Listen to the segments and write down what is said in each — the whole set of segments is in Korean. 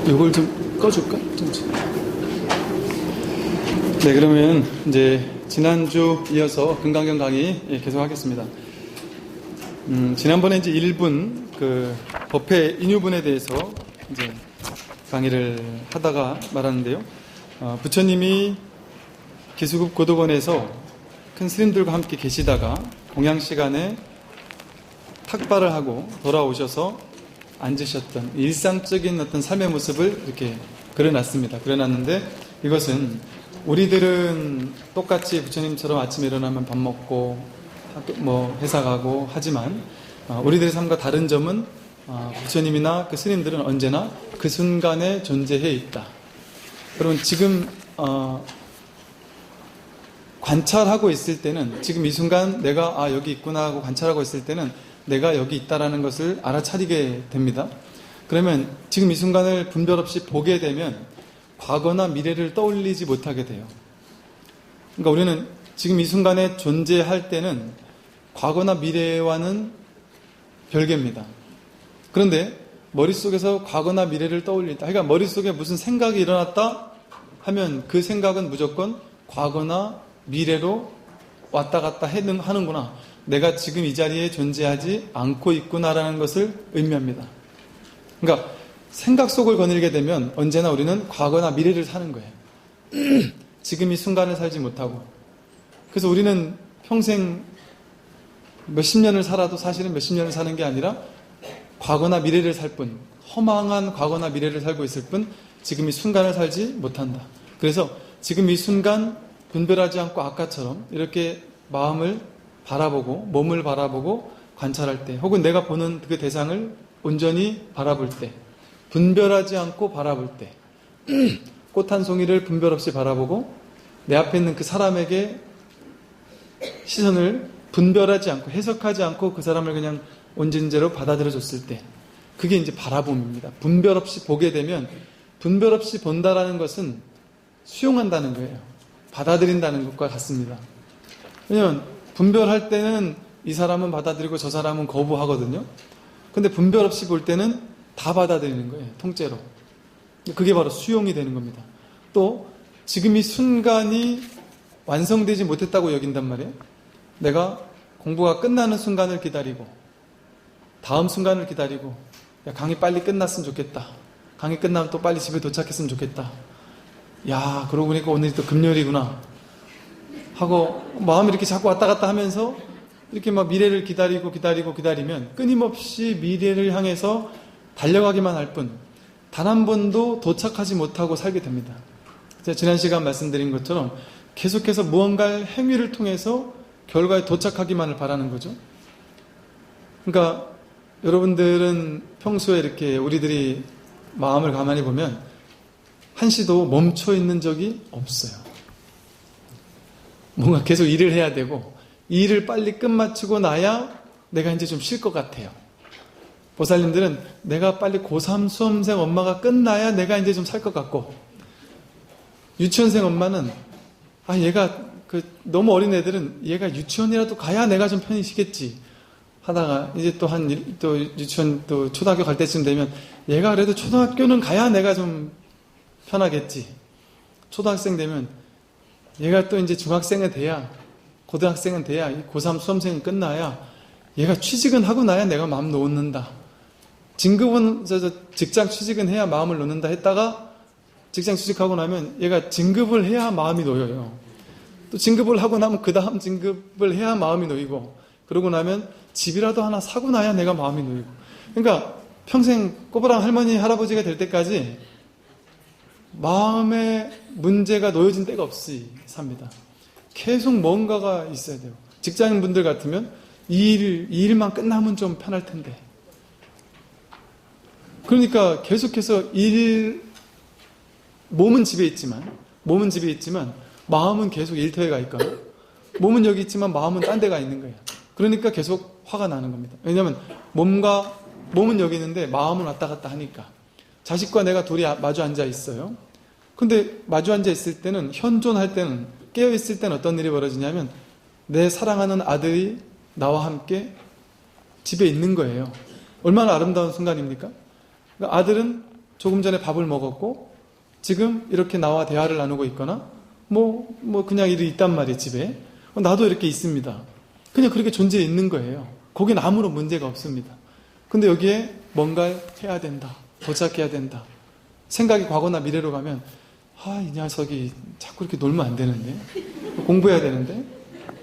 이걸 좀 꺼줄까? 네, 그러면 이제 지난주 이어서 금강경 강의 계속하겠습니다. 지난번에 이제 1분 그 법회 인유분에 대해서 이제 강의를 하다가 말았는데요. 부처님이 기수급 고도원에서 큰 스님들과 함께 계시다가 공양 시간에 탁발을 하고 돌아오셔서 앉으셨던 일상적인 어떤 삶의 모습을 이렇게 그려놨습니다. 그려놨는데 이것은 우리들은 똑같이 부처님처럼 아침에 일어나면 밥 먹고 회사 가고 하지만 우리들의 삶과 다른 점은 부처님이나 그 스님들은 언제나 그 순간에 존재해 있다. 그러면 지금 관찰하고 있을 때는 지금 이 순간 내가 여기 있구나 하고 관찰하고 있을 때는 내가 여기 있다라는 것을 알아차리게 됩니다. 그러면 지금 이 순간을 분별 없이 보게 되면 과거나 미래를 떠올리지 못하게 돼요. 그러니까 우리는 지금 이 순간에 존재할 때는 과거나 미래와는 별개입니다. 그런데 머릿속에서 과거나 미래를 떠올린다. 그러니까 머릿속에 무슨 생각이 일어났다 하면 그 생각은 무조건 과거나 미래로 왔다 갔다 하는구나. 내가 지금 이 자리에 존재하지 않고 있구나라는 것을 의미합니다. 그러니까 생각 속을 거닐게 되면 언제나 우리는 과거나 미래를 사는 거예요. 지금 이 순간을 살지 못하고. 그래서 우리는 평생 몇십 년을 살아도 사실은 몇십 년을 사는 게 아니라 과거나 미래를 살 뿐, 허망한 과거나 미래를 살고 있을 뿐 지금 이 순간을 살지 못한다. 그래서 지금 이 순간 분별하지 않고 아까처럼 이렇게 마음을 바라보고 몸을 바라보고 관찰할 때 혹은 내가 보는 그 대상을 온전히 바라볼 때 분별하지 않고 바라볼 때 꽃 한 송이를 분별 없이 바라보고 내 앞에 있는 그 사람에게 시선을 분별하지 않고 해석하지 않고 그 사람을 그냥 온진제로 받아들여 줬을 때 그게 이제 바라봄입니다. 분별 없이 보게 되면 분별 없이 본다라는 것은 수용한다는 거예요. 받아들인다는 것과 같습니다. 왜냐하면 분별할 때는 이 사람은 받아들이고 저 사람은 거부하거든요. 근데 분별 없이 볼 때는 다 받아들이는 거예요. 통째로. 그게 바로 수용이 되는 겁니다. 또 지금 이 순간이 완성되지 못했다고 여긴단 말이에요. 내가 공부가 끝나는 순간을 기다리고 다음 순간을 기다리고 야, 강의 빨리 끝났으면 좋겠다. 강의 끝나면 또 빨리 집에 도착했으면 좋겠다. 야, 그러고 보니까 오늘이 또 금요일이구나 하고 마음이 이렇게 자꾸 왔다 갔다 하면서 이렇게 막 미래를 기다리면 끊임없이 미래를 향해서 달려가기만 할 뿐 단 한 번도 도착하지 못하고 살게 됩니다. 제가 지난 시간 말씀드린 것처럼 계속해서 무언가의 행위를 통해서 결과에 도착하기만을 바라는 거죠. 그러니까 여러분들은 평소에 이렇게 우리들이 마음을 가만히 보면 한시도 멈춰 있는 적이 없어요. 뭔가 계속 일을 해야 되고 이 일을 빨리 끝마치고 나야 내가 이제 좀 쉴 것 같아요. 보살님들은 내가 빨리 고3 수험생 엄마가 끝나야 내가 이제 좀 살 것 같고 유치원생 엄마는 얘가 너무 어린 애들은 얘가 유치원이라도 가야 내가 좀 편히 쉬겠지 하다가 이제 또 유치원 또 초등학교 갈 때쯤 되면 얘가 그래도 초등학교는 가야 내가 좀 편하겠지. 초등학생 되면 얘가 또 이제 중학생이 돼야 고등학생은 돼야 고3 수험생이 끝나야 얘가 취직은 하고 나야 내가 마음 놓는다. 진급은 직장 취직은 해야 마음을 놓는다 했다가 직장 취직하고 나면 얘가 진급을 해야 마음이 놓여요. 또 진급을 하고 나면 그 다음 진급을 해야 마음이 놓이고 그러고 나면 집이라도 하나 사고 나야 내가 마음이 놓이고 그러니까 평생 꼬부랑 할머니 할아버지가 될 때까지 마음에 문제가 놓여진 때가 없이 삽니다. 계속 뭔가가 있어야 돼요. 직장인분들 같으면 이 일만 끝나면 좀 편할 텐데 그러니까 계속해서 몸은 집에 있지만 마음은 계속 일터에 가 있거나 몸은 여기 있지만 마음은 딴 데 가 있는 거예요. 그러니까 계속 화가 나는 겁니다. 왜냐하면 몸은 여기 있는데 마음은 왔다 갔다 하니까 자식과 내가 둘이 마주 앉아 있어요. 근데 마주 앉아 있을 때는 현존할 때는 깨어 있을 때는 어떤 일이 벌어지냐면 내 사랑하는 아들이 나와 함께 집에 있는 거예요. 얼마나 아름다운 순간입니까? 그러니까 아들은 조금 전에 밥을 먹었고 지금 이렇게 나와 대화를 나누고 있거나 그냥 이리 있단 말이에요, 집에. 나도 이렇게 있습니다. 그냥 그렇게 존재해 있는 거예요. 거긴 아무런 문제가 없습니다. 근데 여기에 뭔가를 해야 된다. 도착해야 된다. 생각이 과거나 미래로 가면 이 녀석이 자꾸 이렇게 놀면 안 되는데, 공부해야 되는데,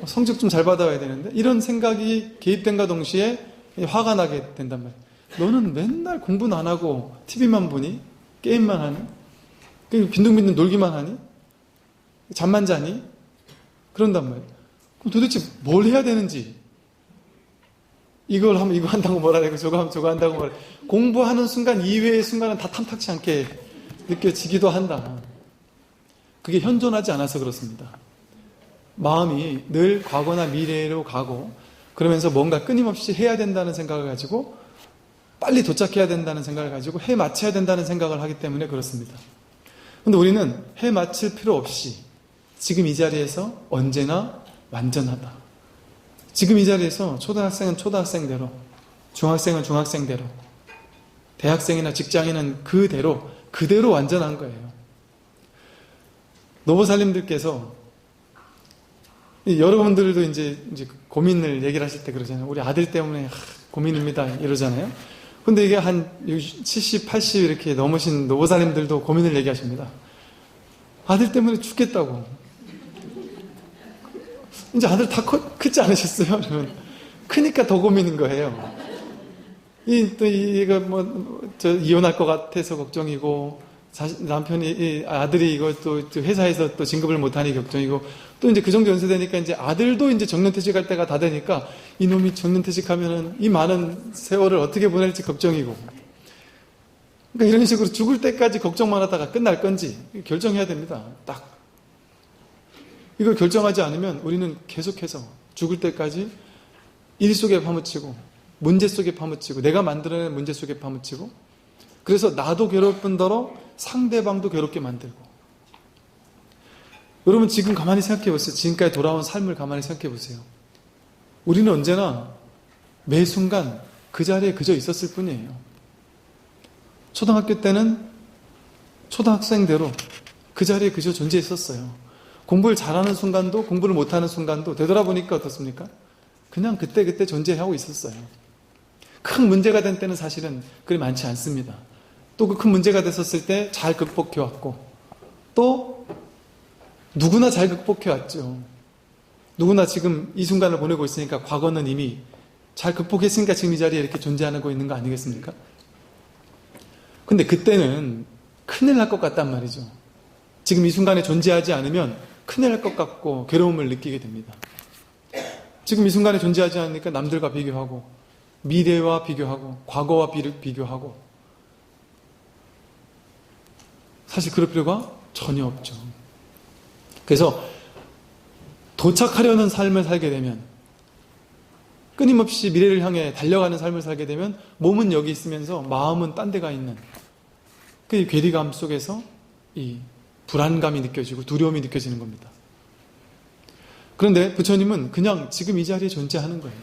성적 좀 잘 받아야 되는데, 이런 생각이 개입된과 동시에 화가 나게 된단 말이에요. 너는 맨날 공부는 안 하고 TV만 보니? 게임만 하니? 빈둥빈둥 놀기만 하니? 잠만 자니? 그런단 말이에요. 그럼 도대체 뭘 해야 되는지, 이걸 하면 이거 한다고 뭐라 해고 저거 하면 저거 한다고 뭐라 해. 공부하는 순간 이외의 순간은 다 탐탁치 않게 느껴지기도 한다. 그게 현존하지 않아서 그렇습니다. 마음이 늘 과거나 미래로 가고 그러면서 뭔가 끊임없이 해야 된다는 생각을 가지고 빨리 도착해야 된다는 생각을 가지고 해 마쳐야 된다는 생각을 하기 때문에 그렇습니다. 그런데 우리는 해 마칠 필요 없이 지금 이 자리에서 언제나 완전하다. 지금 이 자리에서 초등학생은 초등학생대로, 중학생은 중학생대로, 대학생이나 직장인은 그대로 완전한 거예요. 노보살님들께서 여러분들도 이제 고민을 얘기를 하실 때 그러잖아요. 우리 아들 때문에 고민입니다 이러잖아요. 근데 이게 한 70, 80 이렇게 넘으신 노보살님들도 고민을 얘기하십니다. 아들 때문에 죽겠다고. 이제 아들 다 크지 않으셨어요? 그러면 크니까 더 고민인 거예요. 이혼할 것 같아서 걱정이고, 아들이 이걸 또 회사에서 또 진급을 못하니 걱정이고, 또 이제 그 정도 연세되니까 이제 아들도 이제 정년퇴직할 때가 다 되니까 이놈이 정년퇴직하면은 이 많은 세월을 어떻게 보낼지 걱정이고. 그러니까 이런 식으로 죽을 때까지 걱정만 하다가 끝날 건지 결정해야 됩니다. 딱. 이걸 결정하지 않으면 우리는 계속해서 죽을 때까지 일 속에 파묻히고 문제 속에 파묻히고 내가 만들어낸 문제 속에 파묻히고 그래서 나도 괴로울 뿐더러 상대방도 괴롭게 만들고. 여러분 지금 가만히 생각해 보세요. 지금까지 돌아온 삶을 가만히 생각해 보세요. 우리는 언제나 매 순간 그 자리에 그저 있었을 뿐이에요. 초등학교 때는 초등학생대로 그 자리에 그저 존재했었어요. 공부를 잘하는 순간도 공부를 못하는 순간도 되돌아보니까 어떻습니까? 그냥 그때 존재하고 있었어요. 큰 문제가 된 때는 사실은 그리 많지 않습니다. 또 그 큰 문제가 됐었을 때 잘 극복해왔고 또 누구나 잘 극복해왔죠. 누구나 지금 이 순간을 보내고 있으니까 과거는 이미 잘 극복했으니까 지금 이 자리에 이렇게 존재하고 있는 거 아니겠습니까? 근데 그때는 큰일 날 것 같단 말이죠. 지금 이 순간에 존재하지 않으면 큰일 날 것 같고 괴로움을 느끼게 됩니다. 지금 이 순간에 존재하지 않으니까 남들과 비교하고 미래와 비교하고 과거와 비교하고 사실 그럴 필요가 전혀 없죠. 그래서 도착하려는 삶을 살게 되면 끊임없이 미래를 향해 달려가는 삶을 살게 되면 몸은 여기 있으면서 마음은 딴 데가 있는 그 괴리감 속에서 이 불안감이 느껴지고 두려움이 느껴지는 겁니다. 그런데 부처님은 그냥 지금 이 자리에 존재하는 거예요.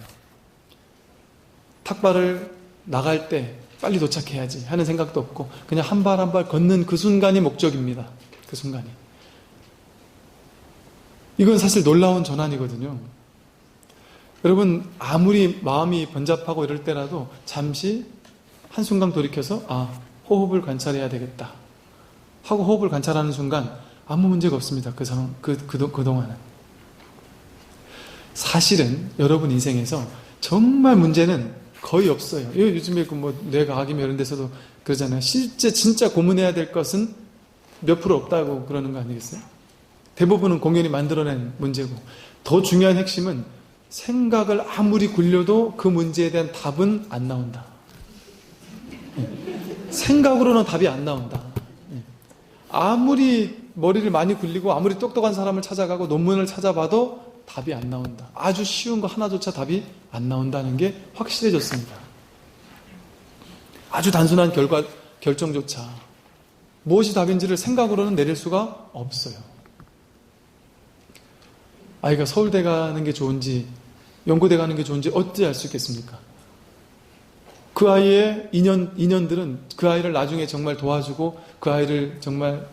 탁발을 나갈 때 빨리 도착해야지 하는 생각도 없고 그냥 한 발 한 발 걷는 그 순간이 목적입니다. 그 순간이. 이건 사실 놀라운 전환이거든요. 여러분 아무리 마음이 번잡하고 이럴 때라도 잠시 한순간 돌이켜서 호흡을 관찰해야 되겠다 하고 호흡을 관찰하는 순간 아무 문제가 없습니다. 그 상황, 그동안은. 사실은 여러분 인생에서 정말 문제는 거의 없어요. 요즘에 뇌과학이며 이런 데서도 그러잖아요. 실제 진짜 고민해야 될 것은 몇 프로 없다고 그러는 거 아니겠어요? 대부분은 공연이 만들어낸 문제고 더 중요한 핵심은 생각을 아무리 굴려도 그 문제에 대한 답은 안 나온다. 생각으로는 답이 안 나온다. 아무리 머리를 많이 굴리고 아무리 똑똑한 사람을 찾아가고 논문을 찾아봐도 답이 안 나온다. 아주 쉬운 거 하나조차 답이 안 나온다는 게 확실해졌습니다. 아주 단순한 결정조차 무엇이 답인지를 생각으로는 내릴 수가 없어요. 아이가 서울대 가는 게 좋은지 연고대 가는 게 좋은지 어찌 알 수 있겠습니까? 그 아이의 인연들은 그 아이를 나중에 정말 도와주고 그 아이를 정말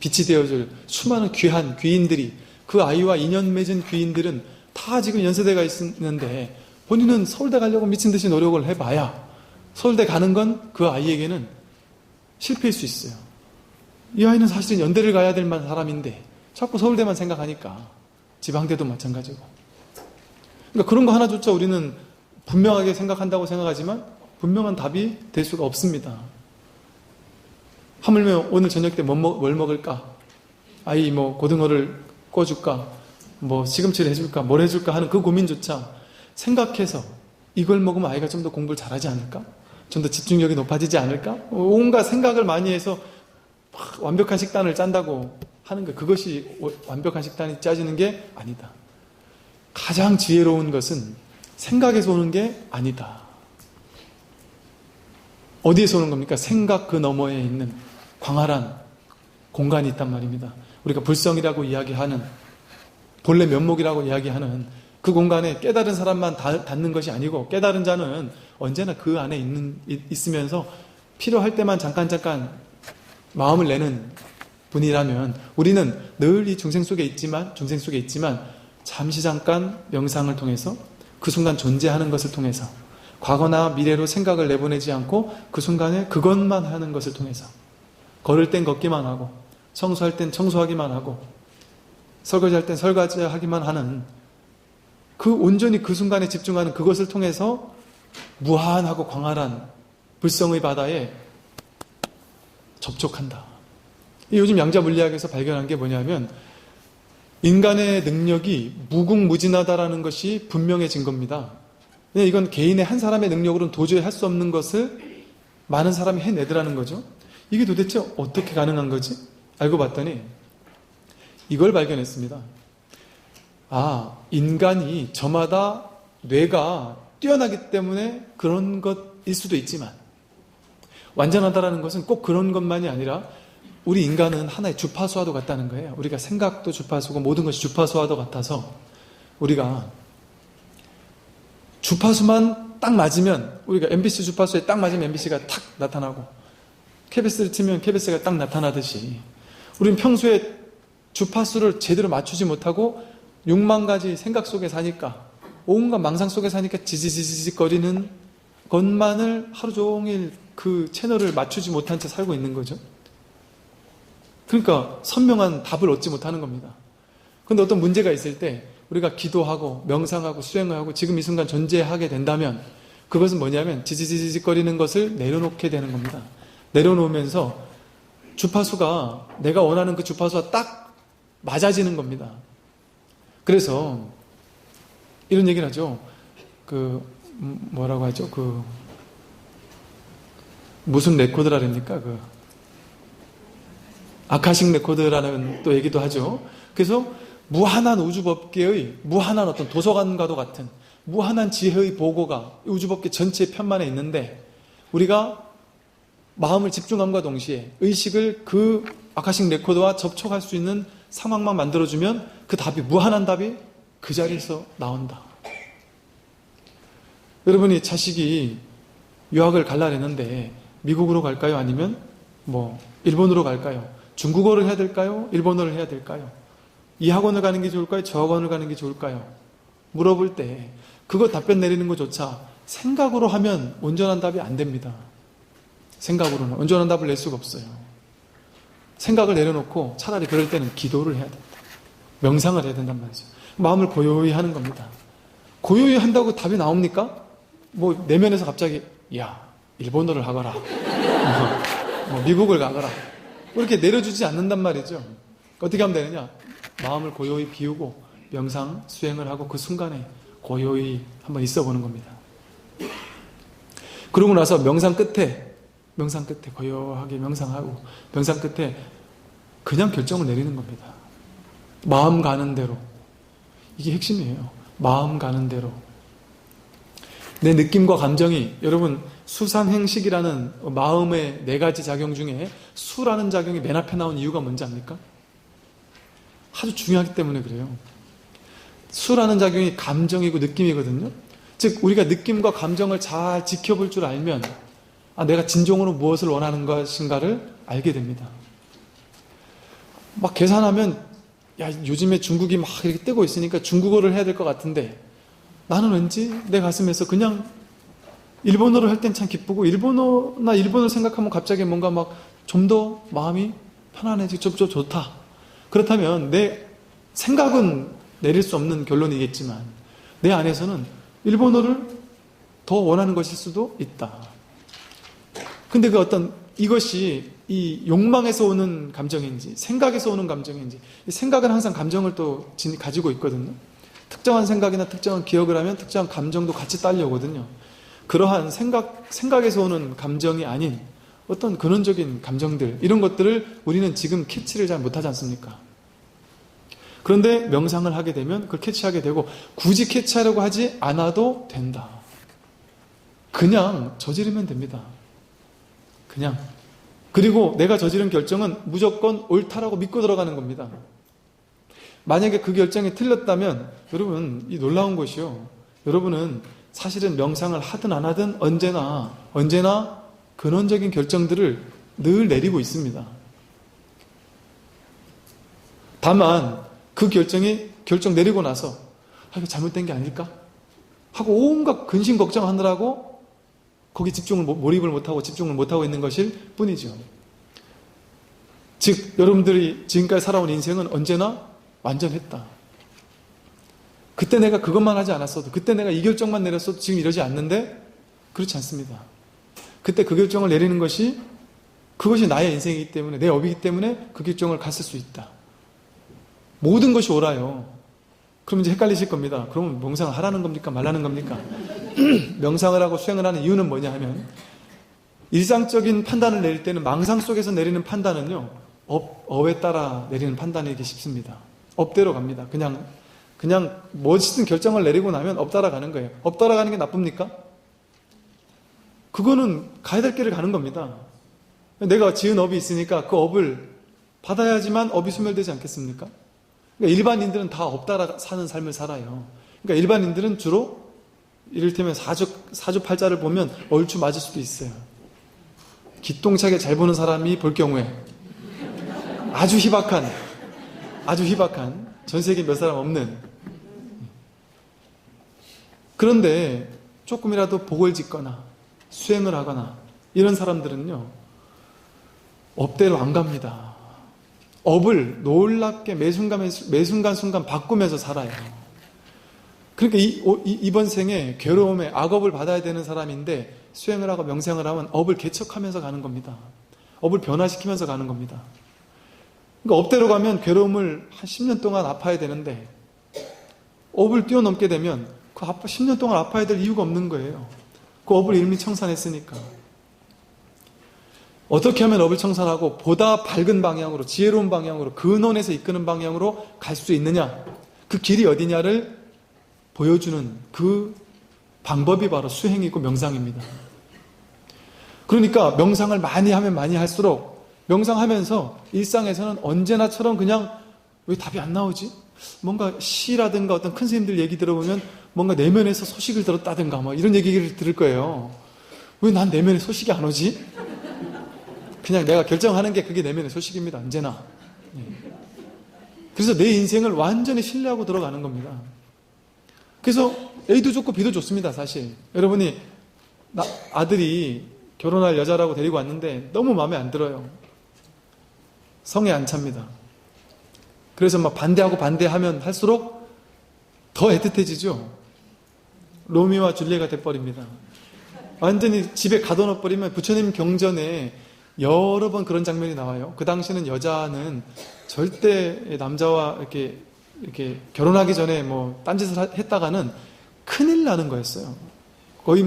빛이 되어줄 수많은 귀한 귀인들이, 그 아이와 인연 맺은 귀인들은 다 지금 연세대가 있는데 본인은 서울대 가려고 미친 듯이 노력을 해봐야 서울대 가는 건 그 아이에게는 실패일 수 있어요. 이 아이는 사실은 연대를 가야 될 만한 사람인데 자꾸 서울대만 생각하니까 지방대도 마찬가지고. 그러니까 그런 거 하나조차 우리는 분명하게 생각한다고 생각하지만 분명한 답이 될 수가 없습니다. 하물며 오늘 저녁 때 뭘 먹을까? 아이 뭐 고등어를 구워줄까? 뭐 시금치를 해줄까? 뭘 해줄까? 하는 그 고민조차 생각해서 이걸 먹으면 아이가 좀 더 공부를 잘하지 않을까? 좀 더 집중력이 높아지지 않을까? 온갖 생각을 많이 해서 막 완벽한 식단을 짠다고 하는 거, 그것이 완벽한 식단이 짜지는 게 아니다. 가장 지혜로운 것은 생각에서 오는 게 아니다. 어디에서 오는 겁니까? 생각 그 너머에 있는 광활한 공간이 있단 말입니다. 우리가 불성이라고 이야기하는, 본래 면목이라고 이야기하는 그 공간에 깨달은 사람만 닿는 것이 아니고, 깨달은 자는 언제나 그 안에 있으면서 필요할 때만 잠깐 마음을 내는 분이라면, 우리는 늘 이 중생 속에 있지만 잠시 잠깐 명상을 통해서 그 순간 존재하는 것을 통해서, 과거나 미래로 생각을 내보내지 않고 그 순간에 그것만 하는 것을 통해서, 걸을 땐 걷기만 하고 청소할 땐 청소하기만 하고 설거지할 땐 설거지하기만 하는, 그 온전히 그 순간에 집중하는 그것을 통해서 무한하고 광활한 불성의 바다에 접촉한다. 요즘 양자물리학에서 발견한 게 뭐냐면, 인간의 능력이 무궁무진하다라는 것이 분명해진 겁니다. 이건 개인의 한 사람의 능력으로는 도저히 할 수 없는 것을 많은 사람이 해내더라는 거죠. 이게 도대체 어떻게 가능한 거지? 알고 봤더니 이걸 발견했습니다. 인간이 저마다 뇌가 뛰어나기 때문에 그런 것일 수도 있지만, 완전하다라는 것은 꼭 그런 것만이 아니라 우리 인간은 하나의 주파수와도 같다는 거예요. 우리가 생각도 주파수고 모든 것이 주파수와도 같아서, 우리가 주파수만 딱 맞으면, 우리가 MBC 주파수에 딱 맞으면 MBC가 탁 나타나고 KBS를 치면 KBS가 딱 나타나듯이, 우리는 평소에 주파수를 제대로 맞추지 못하고 6만 가지 생각 속에 사니까, 온갖 망상 속에 사니까 지지직거리는 것만을 하루 종일 그 채널을 맞추지 못한 채 살고 있는 거죠. 그러니까 선명한 답을 얻지 못하는 겁니다. 그런데 어떤 문제가 있을 때 우리가 기도하고 명상하고 수행을 하고 지금 이 순간 존재하게 된다면, 그것은 뭐냐면 지지직거리는 것을 내려놓게 되는 겁니다. 내려놓으면서 주파수가, 내가 원하는 그 주파수와 딱 맞아지는 겁니다. 그래서 이런 얘기를 하죠. 뭐라고 하죠? 무슨 레코드라랍니까? 아카식 레코드라는 또 얘기도 하죠. 그래서 무한한 우주법계의 무한한 어떤 도서관과도 같은 무한한 지혜의 보고가 우주법계 전체 편만에 있는데, 우리가 마음을 집중함과 동시에 의식을 그 아카식 레코드와 접촉할 수 있는 상황만 만들어주면 그 답이, 무한한 답이 그 자리에서 나온다. 여러분이 자식이 유학을 갈라했는데 미국으로 갈까요? 아니면 일본으로 갈까요? 중국어를 해야 될까요? 일본어를 해야 될까요? 이 학원을 가는 게 좋을까요? 저 학원을 가는 게 좋을까요? 물어볼 때 그거 답변 내리는 것조차 생각으로 하면 온전한 답이 안 됩니다. 생각으로는 온전한 답을 낼 수가 없어요. 생각을 내려놓고 차라리 그럴 때는 기도를 해야 된다. 명상을 해야 된단 말이죠. 마음을 고요히 하는 겁니다. 고요히 한다고 답이 나옵니까? 내면에서 갑자기 일본어를 하거라, 미국을 가거라, 이렇게 내려주지 않는단 말이죠. 어떻게 하면 되느냐? 마음을 고요히 비우고 명상, 수행을 하고 그 순간에 고요히 한번 있어보는 겁니다. 그러고 나서 명상 끝에 고요하게 명상하고, 명상 끝에 그냥 결정을 내리는 겁니다. 마음 가는 대로. 이게 핵심이에요. 마음 가는 대로. 내 느낌과 감정이, 여러분 수상행식이라는 마음의 4가지 작용 중에 수라는 작용이 맨 앞에 나온 이유가 뭔지 압니까? 아주 중요하기 때문에 그래요. 수라는 작용이 감정이고 느낌이거든요. 즉 우리가 느낌과 감정을 잘 지켜볼 줄 알면 내가 진정으로 무엇을 원하는 것인가를 알게 됩니다. 막 계산하면 요즘에 중국이 막 이렇게 뜨고 있으니까 중국어를 해야 될 것 같은데 나는 왠지 내 가슴에서 그냥 일본어를 할 땐 참 기쁘고 일본어를 생각하면 갑자기 뭔가 막 좀 더 마음이 편안해지고 좀 좋다. 그렇다면 내 생각은 내릴 수 없는 결론이겠지만 내 안에서는 일본어를 더 원하는 것일 수도 있다. 근데 이것이 이 욕망에서 오는 감정인지 생각에서 오는 감정인지, 생각은 항상 감정을 또 가지고 있거든요. 특정한 생각이나 특정한 기억을 하면 특정한 감정도 같이 딸려오거든요. 그러한 생각에서 오는 감정이 아닌 어떤 근원적인 감정들, 이런 것들을 우리는 지금 캐치를 잘 못하지 않습니까? 그런데 명상을 하게 되면 그걸 캐치하게 되고, 굳이 캐치하려고 하지 않아도 된다. 그냥 저지르면 됩니다. 그냥. 그리고 내가 저지른 결정은 무조건 옳다라고 믿고 들어가는 겁니다. 만약에 그 결정이 틀렸다면 여러분, 이 놀라운 것이요, 여러분은 사실은 명상을 하든 안 하든 언제나 근원적인 결정들을 늘 내리고 있습니다. 다만 그 결정 내리고 나서 이거 잘못된 게 아닐까? 하고 온갖 근심 걱정하느라고 거기 몰입을 못하고 집중을 못하고 있는 것일 뿐이죠. 즉 여러분들이 지금까지 살아온 인생은 언제나 완전했다. 그때 내가 그것만 하지 않았어도, 그때 내가 이 결정만 내렸어도 지금 이러지 않는데, 그렇지 않습니다. 그때 그 결정을 내리는 그것이 나의 인생이기 때문에, 내 업이기 때문에 그 결정을 갔을 수 있다. 모든 것이 옳아요. 그럼 이제 헷갈리실 겁니다. 그러면 명상을 하라는 겁니까? 말라는 겁니까? 명상을 하고 수행을 하는 이유는 뭐냐 하면, 일상적인 판단을 내릴 때는 망상 속에서 내리는 판단은요, 업에 따라 내리는 판단이기 쉽습니다. 업대로 갑니다. 그냥 멋있는 결정을 내리고 나면 업 따라가는 거예요. 업 따라가는 게 나쁩니까? 그거는 가야 될 길을 가는 겁니다. 내가 지은 업이 있으니까 그 업을 받아야지만 업이 소멸되지 않겠습니까? 그러니까 일반인들은 다 업 따라 사는 삶을 살아요. 그러니까 일반인들은 주로 이를테면 사주팔자를 보면 얼추 맞을 수도 있어요. 기똥차게 잘 보는 사람이 볼 경우에 아주 희박한 전 세계 몇 사람 없는, 그런데 조금이라도 복을 짓거나 수행을 하거나 이런 사람들은요, 업대로 안 갑니다. 업을 놀랍게 매 순간 바꾸면서 살아요. 그러니까 이번 생에 괴로움에 악업을 받아야 되는 사람인데 수행을 하고 명상을 하면 업을 개척하면서 가는 겁니다. 업을 변화시키면서 가는 겁니다. 그러니까 업대로 가면 괴로움을 한 10년 동안 아파야 되는데, 업을 뛰어넘게 되면 그 10년 동안 아파야 될 이유가 없는 거예요. 그 업을 이미 청산했으니까. 어떻게 하면 업을 청산하고 보다 밝은 방향으로, 지혜로운 방향으로, 근원에서 이끄는 방향으로 갈 수 있느냐, 그 길이 어디냐를 보여주는 그 방법이 바로 수행이고 명상입니다. 그러니까 명상을 많이 하면 많이 할수록, 명상하면서 일상에서는 언제나처럼 그냥 왜 답이 안 나오지? 뭔가 시라든가 어떤 큰 스님들 얘기 들어보면 뭔가 내면에서 소식을 들었다든가 뭐 이런 얘기를 들을 거예요. 왜 난 내면에 소식이 안 오지? 그냥 내가 결정하는 게 그게 내면의 소식입니다. 언제나. 그래서 내 인생을 완전히 신뢰하고 들어가는 겁니다. 그래서 A도 좋고 B도 좋습니다. 사실 여러분이 아들이 결혼할 여자라고 데리고 왔는데 너무 마음에 안 들어요. 성에 안 찹니다. 그래서 막 반대하면 할수록 더 애틋해지죠. 로미오와 줄리엣가 돼버립니다. 완전히 집에 가둬놓아버리면, 부처님 경전에 여러 번 그런 장면이 나와요. 그 당시는 여자는 절대 남자와 이렇게 결혼하기 전에 뭐 딴짓을 했다가는 큰일 나는 거였어요. 거의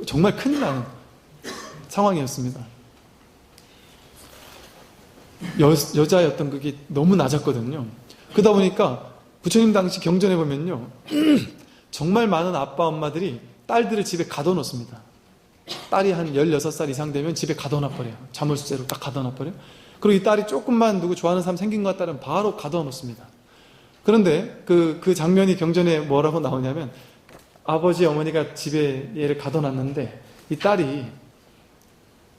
정말 큰일 나는 상황이었습니다. 여자의 어떤 그게 너무 낮았거든요. 그러다 보니까 부처님 당시 경전에 보면요, 정말 많은 아빠 엄마들이 딸들을 집에 가둬놓습니다. 딸이 한 16살 이상 되면 집에 가둬놔버려요. 자물쇠로 딱 가둬놔버려요. 그리고 이 딸이 조금만 누구 좋아하는 사람 생긴 것 같다면 바로 가둬놓습니다. 그런데 그 장면이 경전에 뭐라고 나오냐면, 아버지 어머니가 집에 얘를 가둬놨는데 이 딸이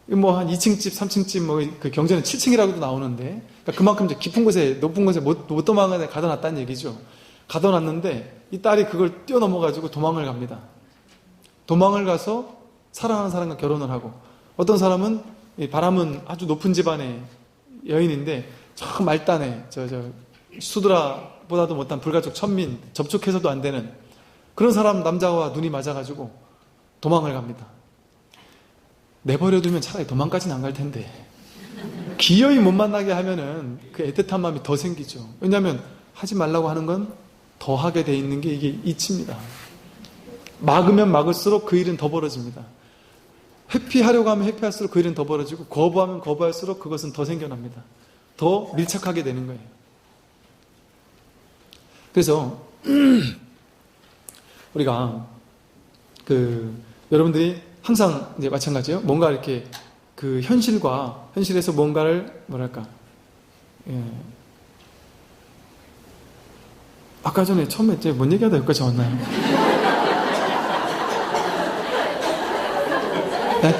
뭐 한 2층 집, 3층 집, 뭐 그 경제는 7층이라고도 나오는데 그러니까 그만큼 이제 깊은 곳에 높은 곳에 못 도망가는 데 가둬놨다는 얘기죠. 가둬놨는데 이 딸이 그걸 뛰어넘어가지고 도망을 갑니다. 도망을 가서 사랑하는 사람과 결혼을 하고 어떤 사람은 바람은 아주 높은 집안의 여인인데 저 말단에 수드라보다도 못한 불가촉 천민 접촉해서도 안 되는 그런 사람 남자와 눈이 맞아가지고 도망을 갑니다. 내버려두면 차라리 도망까지는 안 갈 텐데 기어이 못 만나게 하면은 그 애틋한 마음이 더 생기죠. 왜냐하면 하지 말라고 하는 건 더 하게 돼 있는 게 이게 이치입니다. 막으면 막을수록 그 일은 더 벌어집니다. 회피하려고 하면 회피할수록 그 일은 더 벌어지고 거부하면 거부할수록 그것은 더 생겨납니다. 더 밀착하게 되는 거예요. 그래서 우리가 여러분들이 항상 이제 마찬가지예요. 뭔가 이렇게 그 현실에서 뭔가를 아까 전에 처음에 뭔 얘기하다 여기까지 왔나요? 네?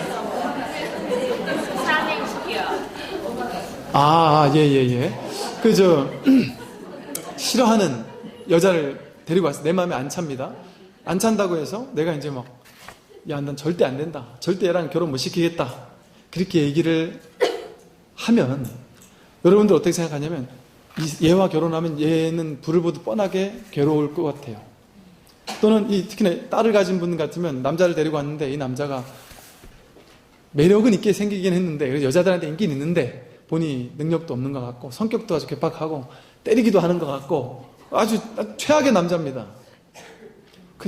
싫어하는 여자를 데리고 왔어요. 내 마음에 안 찹니다. 안 찬다고 해서 내가 이제 난 절대 안 된다. 절대 얘랑 결혼 못 시키겠다. 그렇게 얘기를 하면 여러분들 어떻게 생각하냐면 얘와 결혼하면 얘는 불을 보듯 뻔하게 괴로울 것 같아요. 또는 특히나 딸을 가진 분 같으면 남자를 데리고 왔는데 이 남자가 매력은 있게 생기긴 했는데 여자들한테 인기는 있는데 본인이 능력도 없는 것 같고 성격도 아주 괴팍하고 때리기도 하는 것 같고 아주 최악의 남자입니다.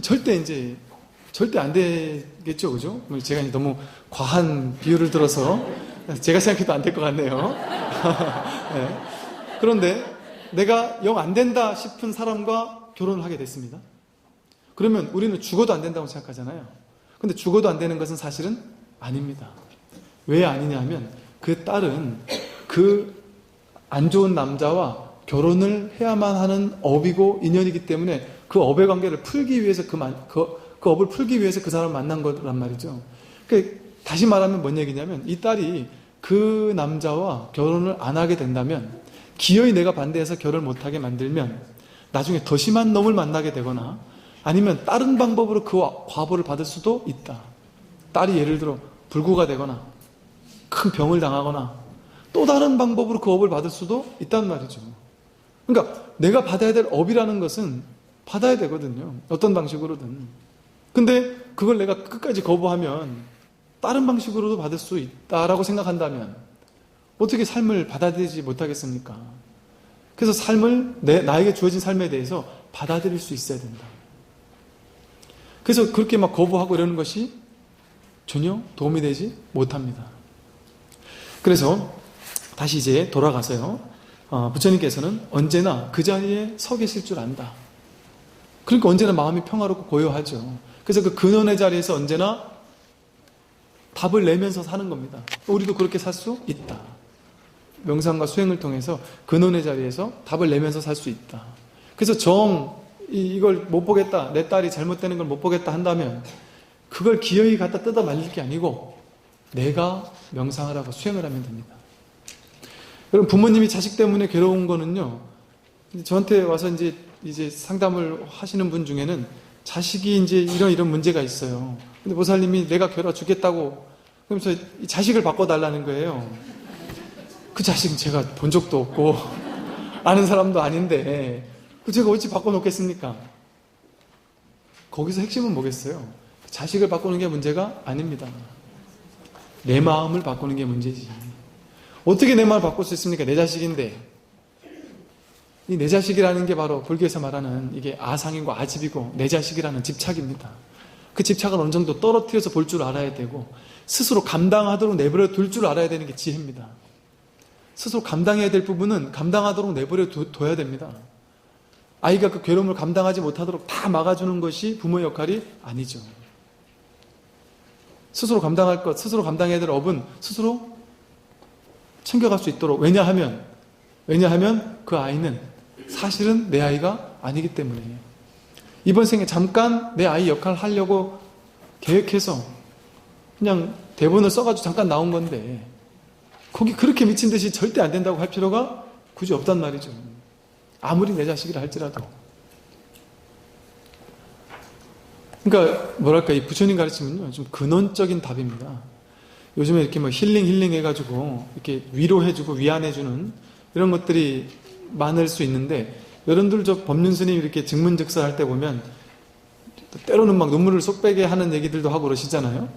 절대 안 되겠죠, 그죠? 제가 너무 과한 비유를 들어서 제가 생각해도 안 될 것 같네요. 네. 그런데 내가 영 안 된다 싶은 사람과 결혼을 하게 됐습니다. 그러면 우리는 죽어도 안 된다고 생각하잖아요. 근데 죽어도 안 되는 것은 사실은 아닙니다. 왜 아니냐 하면 그 딸은 그 안 좋은 남자와 결혼을 해야만 하는 업이고 인연이기 때문에 그 업의 관계를 풀기 위해서 그 업을 풀기 위해서 그 사람을 만난 거란 말이죠. 다시 말하면 뭔 얘기냐면 이 딸이 그 남자와 결혼을 안 하게 된다면 기어이 내가 반대해서 결혼을 못하게 만들면 나중에 더 심한 놈을 만나게 되거나 아니면 다른 방법으로 그 과보를 받을 수도 있다. 딸이 예를 들어 불구가 되거나 큰 병을 당하거나 또 다른 방법으로 그 업을 받을 수도 있단 말이죠. 그러니까 내가 받아야 될 업이라는 것은 받아야 되거든요. 어떤 방식으로든. 근데 그걸 내가 끝까지 거부하면 다른 방식으로도 받을 수 있다라고 생각한다면 어떻게 삶을 받아들이지 못하겠습니까? 그래서 나에게 주어진 삶에 대해서 받아들일 수 있어야 된다. 그래서 그렇게 거부하고 이러는 것이 전혀 도움이 되지 못합니다. 그래서 다시 이제 돌아가서요. 부처님께서는 언제나 그 자리에 서 계실 줄 안다. 그러니까 언제나 마음이 평화롭고 고요하죠. 그래서 그 근원의 자리에서 언제나 답을 내면서 사는 겁니다. 우리도 그렇게 살 수 있다. 명상과 수행을 통해서 근원의 자리에서 답을 내면서 살 수 있다. 그래서 이걸 못 보겠다. 내 딸이 잘못되는 걸 못 보겠다 한다면 그걸 기어이 갖다 뜯어 말릴 게 아니고 내가 명상을 하고 수행을 하면 됩니다. 여러분 부모님이 자식 때문에 괴로운 거는요. 저한테 와서 이제 상담을 하시는 분 중에는 자식이 이제 이런 문제가 있어요. 근데 보살님이 내가 괴로워주겠다고 그러면서 이 자식을 바꿔달라는 거예요. 그 자식은 제가 본 적도 없고 아는 사람도 아닌데 제가 어찌 바꿔놓겠습니까? 거기서 핵심은 뭐겠어요? 자식을 바꾸는 게 문제가 아닙니다. 내 마음을 바꾸는 게 문제지. 어떻게 내 마음을 바꿀 수 있습니까? 내 자식인데. 이 내 자식이라는 게 바로 불교에서 말하는 이게 아상이고 아집이고 내 자식이라는 집착입니다. 그 집착을 어느 정도 떨어뜨려서 볼 줄 알아야 되고 스스로 감당하도록 내버려 둘 줄 알아야 되는 게 지혜입니다. 스스로 감당해야 될 부분은 감당하도록 내버려 둬야 됩니다. 아이가 그 괴로움을 감당하지 못하도록 다 막아주는 것이 부모의 역할이 아니죠. 스스로 감당할 것, 스스로 감당해야 될 업은 스스로 챙겨갈 수 있도록. 왜냐하면 그 아이는 사실은 내 아이가 아니기 때문에 이번 생에 잠깐 내 아이 역할을 하려고 계획해서 그냥 대본을 써가지고 잠깐 나온 건데 거기 그렇게 미친 듯이 절대 안 된다고 할 필요가 굳이 없단 말이죠. 아무리 내 자식이라 할지라도. 그러니까 뭐랄까, 이 부처님 가르침은요 좀 근원적인 답입니다. 요즘에 이렇게 뭐 힐링 해가지고 이렇게 위로해주고 위안해주는 이런 것들이 많을 수 있는데, 여러분들 저 법륜 스님 이렇게 증문즉설 할 때 보면 때로는 막 눈물을 쏙 빼게 하는 얘기들도 하고 그러시잖아요.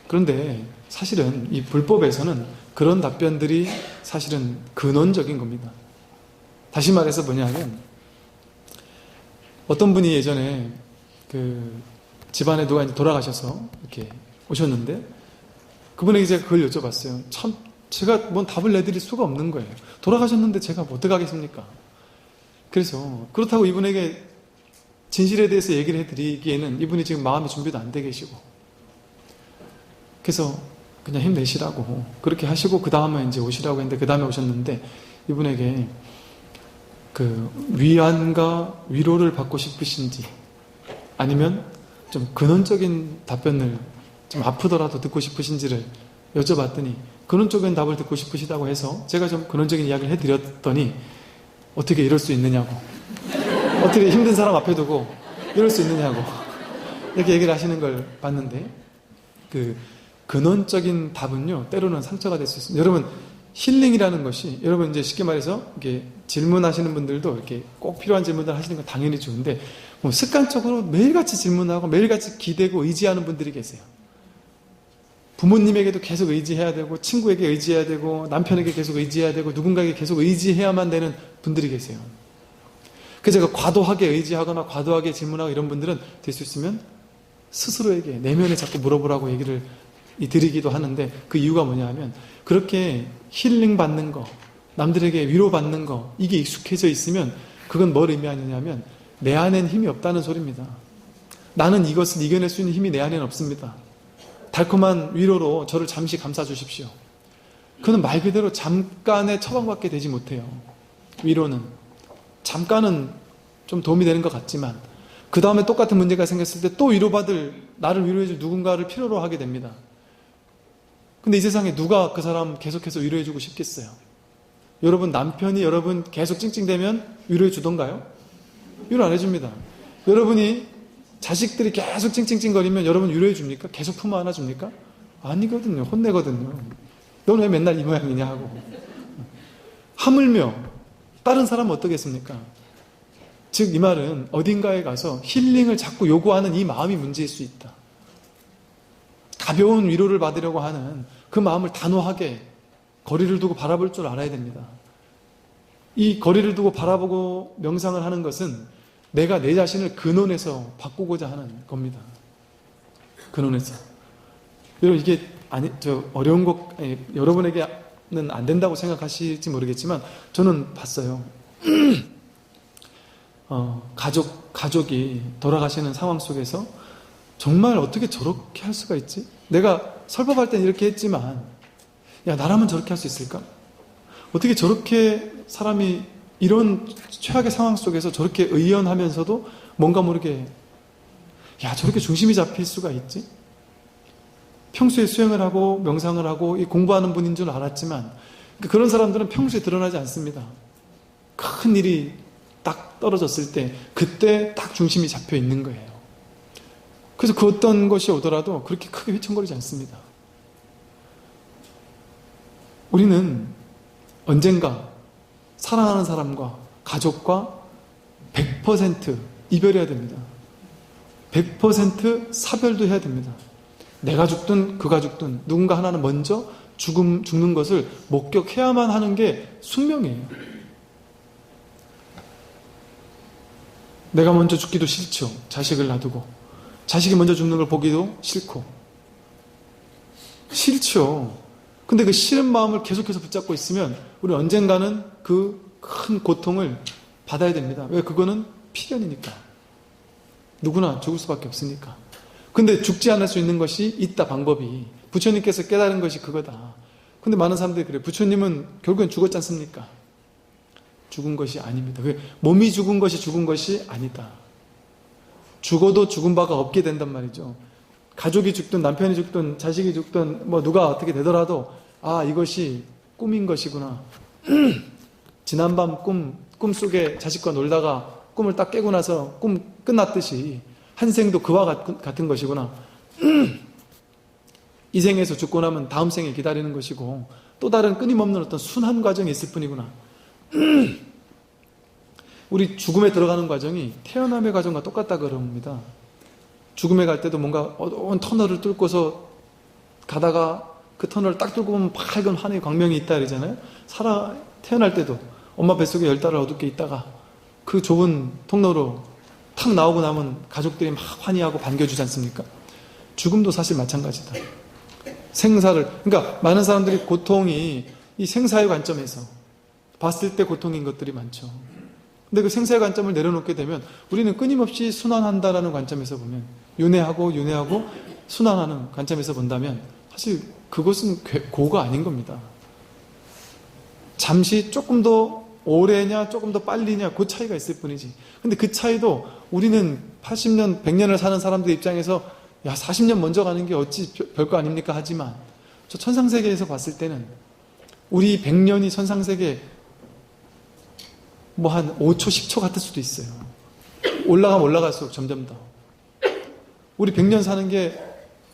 그런데 사실은 이 불법에서는 그런 답변들이 사실은 근원적인 겁니다. 다시 말해서 뭐냐면, 어떤 분이 예전에 그 집안에 누가 이제 돌아가셔서 이렇게 오셨는데, 그분에게 제가 그걸 여쭤봤어요. 참 제가 뭔 답을 내드릴 수가 없는 거예요. 돌아가셨는데 제가 뭐 어떡하겠습니까? 그래서 그렇다고 이분에게 진실에 대해서 얘기를 해드리기에는 이분이 지금 마음의 준비도 안 돼 계시고, 그래서 그냥 힘내시라고 그렇게 하시고 그 다음에 이제 오시라고 했는데, 그 다음에 오셨는데 이분에게 그 위안과 위로를 받고 싶으신지, 아니면 좀 근원적인 답변을 좀 아프더라도 듣고 싶으신지를 여쭤봤더니 근원적인 답을 듣고 싶으시다고 해서 제가 좀 근원적인 이야기를 해드렸더니, 어떻게 이럴 수 있느냐고, 어떻게 힘든 사람 앞에 두고 이럴 수 있느냐고 이렇게 얘기를 하시는 걸 봤는데, 그 근원적인 답은요 때로는 상처가 될 수 있습니다. 여러분, 힐링이라는 것이, 여러분 이제 쉽게 말해서 이렇게 질문하시는 분들도 이렇게 꼭 필요한 질문을 하시는 건 당연히 좋은데, 뭐 습관적으로 매일같이 질문하고 매일같이 기대고 의지하는 분들이 계세요. 부모님에게도 계속 의지해야 되고, 친구에게 의지해야 되고, 남편에게 계속 의지해야 되고, 누군가에게 계속 의지해야만 되는 분들이 계세요. 그래서 제가 과도하게 의지하거나 과도하게 질문하고 이런 분들은 될 수 있으면 스스로에게 내면에 자꾸 물어보라고 얘기를 드리기도 하는데, 그 이유가 뭐냐 하면, 그렇게 힐링 받는 거, 남들에게 위로받는 거, 이게 익숙해져 있으면 그건 뭘 의미하느냐면 내 안엔 힘이 없다는 소리입니다. 나는 이것을 이겨낼 수 있는 힘이 내 안에는 없습니다. 달콤한 위로로 저를 잠시 감싸주십시오. 그는 말 그대로 잠깐의 처방받게 되지 못해요. 위로는 잠깐은 좀 도움이 되는 것 같지만, 그 다음에 똑같은 문제가 생겼을 때 또 위로받을, 나를 위로해줄 누군가를 필요로 하게 됩니다. 근데 이 세상에 누가 그 사람 계속해서 위로해주고 싶겠어요? 여러분 남편이 여러분 계속 찡찡대면 위로해 주던가요? 위로 안 해줍니다. 여러분이 자식들이 계속 찡찡찡거리면 여러분 위로해 줍니까? 계속 품어 안아 줍니까? 아니거든요. 혼내거든요. 넌 왜 맨날 이 모양이냐 하고. 하물며 다른 사람은 어떻겠습니까? 즉 이 말은 어딘가에 가서 힐링을 자꾸 요구하는 이 마음이 문제일 수 있다. 가벼운 위로를 받으려고 하는 그 마음을 단호하게 거리를 두고 바라볼 줄 알아야 됩니다. 이 거리를 두고 바라보고 명상을 하는 것은 내가 내 자신을 근원에서 바꾸고자 하는 겁니다. 근원에서. 여러분 이게 어려운 것, 여러분에게는 안 된다고 생각하실지 모르겠지만 저는 봤어요. 가족이 돌아가시는 상황 속에서 정말 어떻게 저렇게 할 수가 있지? 내가 설법할 땐 이렇게 했지만, 야, 나라면 저렇게 할 수 있을까? 어떻게 저렇게 사람이 이런 최악의 상황 속에서 저렇게 의연하면서도 뭔가 모르게, 야, 저렇게 중심이 잡힐 수가 있지? 평소에 수행을 하고 명상을 하고 공부하는 분인 줄 알았지만, 그런 사람들은 평소에 드러나지 않습니다. 큰 일이 딱 떨어졌을 때 그때 딱 중심이 잡혀 있는 거예요. 그래서 그 어떤 것이 오더라도 그렇게 크게 휘청거리지 않습니다. 우리는 언젠가 사랑하는 사람과 가족과 100% 이별해야 됩니다. 100% 사별도 해야 됩니다. 내가 죽든 그가 죽든 누군가 하나는 먼저 죽는 것을 목격해야만 하는 게 숙명이에요. 내가 먼저 죽기도 싫죠. 자식을 놔두고. 자식이 먼저 죽는 걸 보기도 싫고. 싫죠. 근데 그 싫은 마음을 계속해서 붙잡고 있으면 우리 언젠가는 그 큰 고통을 받아야 됩니다. 왜? 그거는 필연이니까. 누구나 죽을 수밖에 없으니까. 근데 죽지 않을 수 있는 것이 있다, 방법이. 부처님께서 깨달은 것이 그거다. 근데 많은 사람들이 그래요. 부처님은 결국엔 죽었지 않습니까? 죽은 것이 아닙니다. 몸이 죽은 것이 아니다. 죽어도 죽은 바가 없게 된단 말이죠. 가족이 죽든 남편이 죽든 자식이 죽든 뭐 누가 어떻게 되더라도 아, 이것이 꿈인 것이구나. 지난밤 꿈속에 자식과 놀다가 꿈을 딱 깨고 나서 꿈 끝났듯이 한 생도 그와 같은 것이구나. 이 생에서 죽고 나면 다음 생에 기다리는 것이고 또 다른 끊임없는 어떤 순환 과정이 있을 뿐이구나. 우리 죽음에 들어가는 과정이 태어남의 과정과 똑같다 그럽니다. 죽음에 갈 때도 뭔가 어두운 터널을 뚫고서 가다가 그 터널을 딱 뚫고 보면 밝은 하늘의 광명이 있다 그러잖아요. 태어날 때도 엄마 뱃속에 10달을 어둡게 있다가 그 좁은 통로로 탁 나오고 나면 가족들이 막 환희하고 반겨주지 않습니까? 죽음도 사실 마찬가지다. 그러니까 많은 사람들이 고통이 이 생사의 관점에서 봤을 때 고통인 것들이 많죠. 근데 그 생사의 관점을 내려놓게 되면 우리는 끊임없이 순환한다라는 관점에서 보면 윤회하고 순환하는 관점에서 본다면 사실 그것은 고가 아닌 겁니다. 잠시 조금 더 오래냐 조금 더 빨리냐 그 차이가 있을 뿐이지. 근데 그 차이도 우리는 80년 100년을 사는 사람들 입장에서 야 40년 먼저 가는 게 어찌 별거 아닙니까 하지만 저 천상세계에서 봤을 때는 우리 100년이 천상세계 뭐 한 5초 10초 같을 수도 있어요. 올라가면 올라갈수록 점점 더 우리 100년 사는 게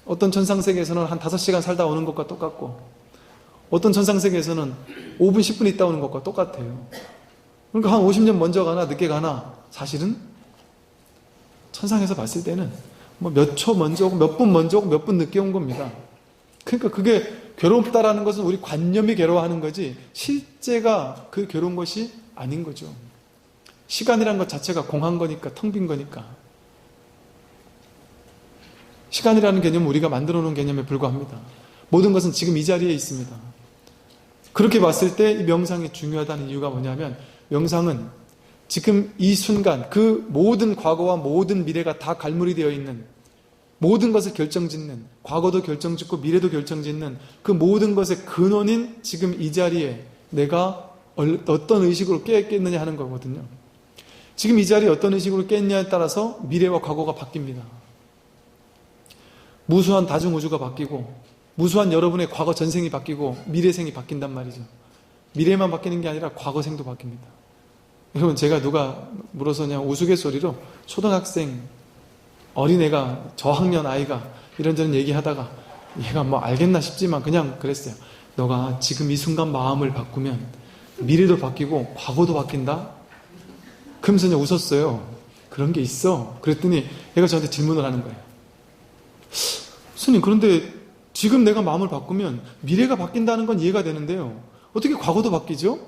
어떤 천상세계에서는 한 5시간 살다 오는 것과 똑같고 어떤 천상세계에서는 5분 10분 있다 오는 것과 똑같아요. 그러니까 한 50년 먼저 가나 늦게 가나 사실은 천상에서 봤을 때는 뭐 몇 초 먼저 오고 몇 분 먼저 오고 몇 분 늦게 온 겁니다. 그러니까 그게 괴롭다라는 것은 우리 관념이 괴로워하는 거지 실제가 그 괴로운 것이 아닌 거죠. 시간이란 것 자체가 공한 거니까 텅 빈 거니까 시간이라는 개념은 우리가 만들어 놓은 개념에 불과합니다. 모든 것은 지금 이 자리에 있습니다. 그렇게 봤을 때 이 명상이 중요하다는 이유가 뭐냐면 명상은 지금 이 순간 그 모든 과거와 모든 미래가 다 갈무리 되어 있는 모든 것을 결정짓는 과거도 결정짓고 미래도 결정짓는 그 모든 것의 근원인 지금 이 자리에 내가 어떤 의식으로 깨있겠느냐 하는 거거든요. 지금 이 자리에 어떤 의식으로 깨있냐에 따라서 미래와 과거가 바뀝니다. 무수한 다중우주가 바뀌고 무수한 여러분의 과거 전생이 바뀌고 미래생이 바뀐단 말이죠. 미래만 바뀌는 게 아니라 과거생도 바뀝니다. 여러분 제가 누가 물어서 그냥 우스갯소리로 초등학생 어린애가 저학년 아이가 이런저런 얘기하다가 얘가 뭐 알겠나 싶지만 그냥 그랬어요. 너가 지금 이 순간 마음을 바꾸면 미래도 바뀌고 과거도 바뀐다? 그러면서 그냥 웃었어요. 그런 게 있어. 그랬더니 얘가 저한테 질문을 하는 거예요. 스님 그런데 지금 내가 마음을 바꾸면 미래가 바뀐다는 건 이해가 되는데요. 어떻게 과거도 바뀌죠?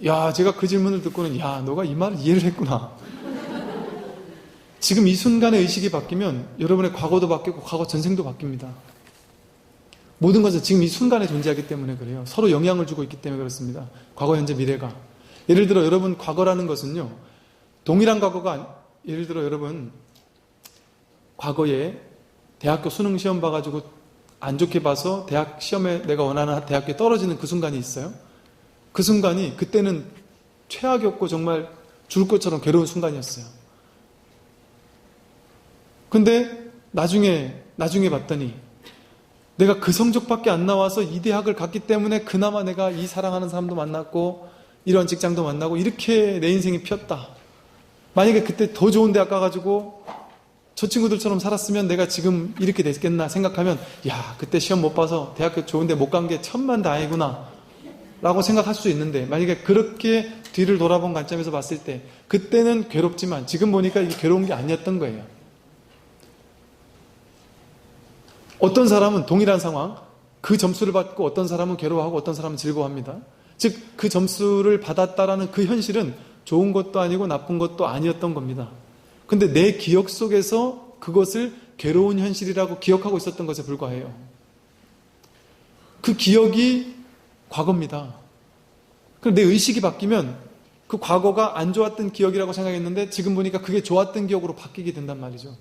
야, 제가 그 질문을 듣고는 야, 너가 이 말을 이해를 했구나. 지금 이 순간의 의식이 바뀌면 여러분의 과거도 바뀌고 과거 전생도 바뀝니다. 모든 것은 지금 이 순간에 존재하기 때문에 그래요. 서로 영향을 주고 있기 때문에 그렇습니다. 과거, 현재, 미래가. 예를 들어 여러분 과거라는 것은요. 동일한 과거가 예를 들어 여러분 과거에 대학교 수능 시험 봐가지고 안 좋게 봐서 대학 시험에 내가 원하는 대학교에 떨어지는 그 순간이 있어요. 그 순간이 그때는 최악이었고 정말 죽을 것처럼 괴로운 순간이었어요. 근데 나중에 봤더니 내가 그 성적밖에 안 나와서 이 대학을 갔기 때문에 그나마 내가 이 사랑하는 사람도 만났고 이런 직장도 만나고 이렇게 내 인생이 피었다. 만약에 그때 더 좋은 대학 가가지고 저 친구들처럼 살았으면 내가 지금 이렇게 됐겠나 생각하면 야 그때 시험 못 봐서 대학교 좋은데 못 간 게 천만 다행이구나 라고 생각할 수 있는데 만약에 그렇게 뒤를 돌아본 관점에서 봤을 때 그때는 괴롭지만 지금 보니까 이게 괴로운 게 아니었던 거예요. 어떤 사람은 동일한 상황 그 점수를 받고 어떤 사람은 괴로워하고 어떤 사람은 즐거워합니다. 즉 그 점수를 받았다라는 그 현실은 좋은 것도 아니고 나쁜 것도 아니었던 겁니다. 근데 내 기억 속에서 그것을 괴로운 현실이라고 기억하고 있었던 것에 불과해요. 그 기억이 과거입니다. 그럼 내 의식이 바뀌면 그 과거가 안 좋았던 기억이라고 생각했는데 지금 보니까 그게 좋았던 기억으로 바뀌게 된단 말이죠.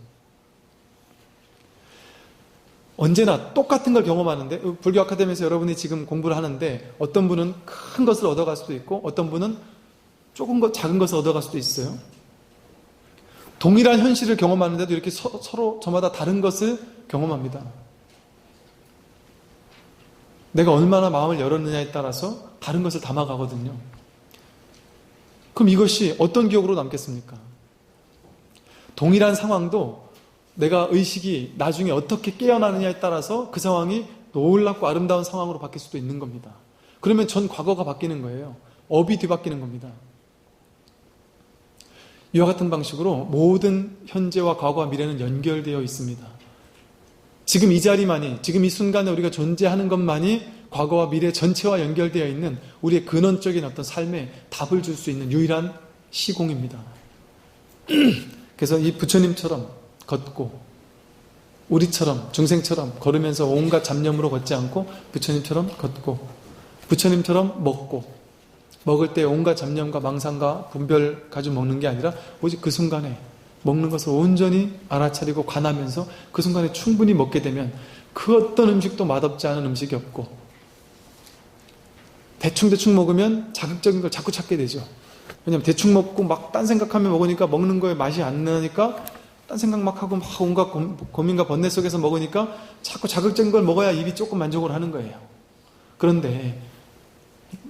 언제나 똑같은 걸 경험하는데 불교 아카데미에서 여러분이 지금 공부를 하는데 어떤 분은 큰 것을 얻어갈 수도 있고 어떤 분은 조금 작은 것을 얻어갈 수도 있어요. 동일한 현실을 경험하는데도 이렇게 서로 저마다 다른 것을 경험합니다. 내가 얼마나 마음을 열었느냐에 따라서 다른 것을 담아가거든요. 그럼 이것이 어떤 기억으로 남겠습니까? 동일한 상황도 내가 의식이 나중에 어떻게 깨어나느냐에 따라서 그 상황이 놀랍고 아름다운 상황으로 바뀔 수도 있는 겁니다. 그러면 전 과거가 바뀌는 거예요. 업이 뒤바뀌는 겁니다. 이와 같은 방식으로 모든 현재와 과거와 미래는 연결되어 있습니다. 지금 이 자리만이, 지금 이 순간에 우리가 존재하는 것만이 과거와 미래 전체와 연결되어 있는 우리의 근원적인 어떤 삶에 답을 줄 수 있는 유일한 시공입니다. 그래서 이 부처님처럼 걷고 우리처럼 중생처럼 걸으면서 온갖 잡념으로 걷지 않고 부처님처럼 걷고 부처님처럼 먹고 먹을 때 온갖 잡념과 망상과 분별 가지고 먹는 게 아니라 오직 그 순간에 먹는 것을 온전히 알아차리고 관하면서 그 순간에 충분히 먹게 되면 그 어떤 음식도 맛없지 않은 음식이 없고 대충 먹으면 자극적인 걸 자꾸 찾게 되죠. 왜냐면 대충 먹고 막 딴 생각하며 먹으니까 먹는 거에 맛이 안 나니까 딴 생각 막 하고 막 온갖 고민과 번뇌 속에서 먹으니까 자꾸 자극적인 걸 먹어야 입이 조금 만족을 하는 거예요. 그런데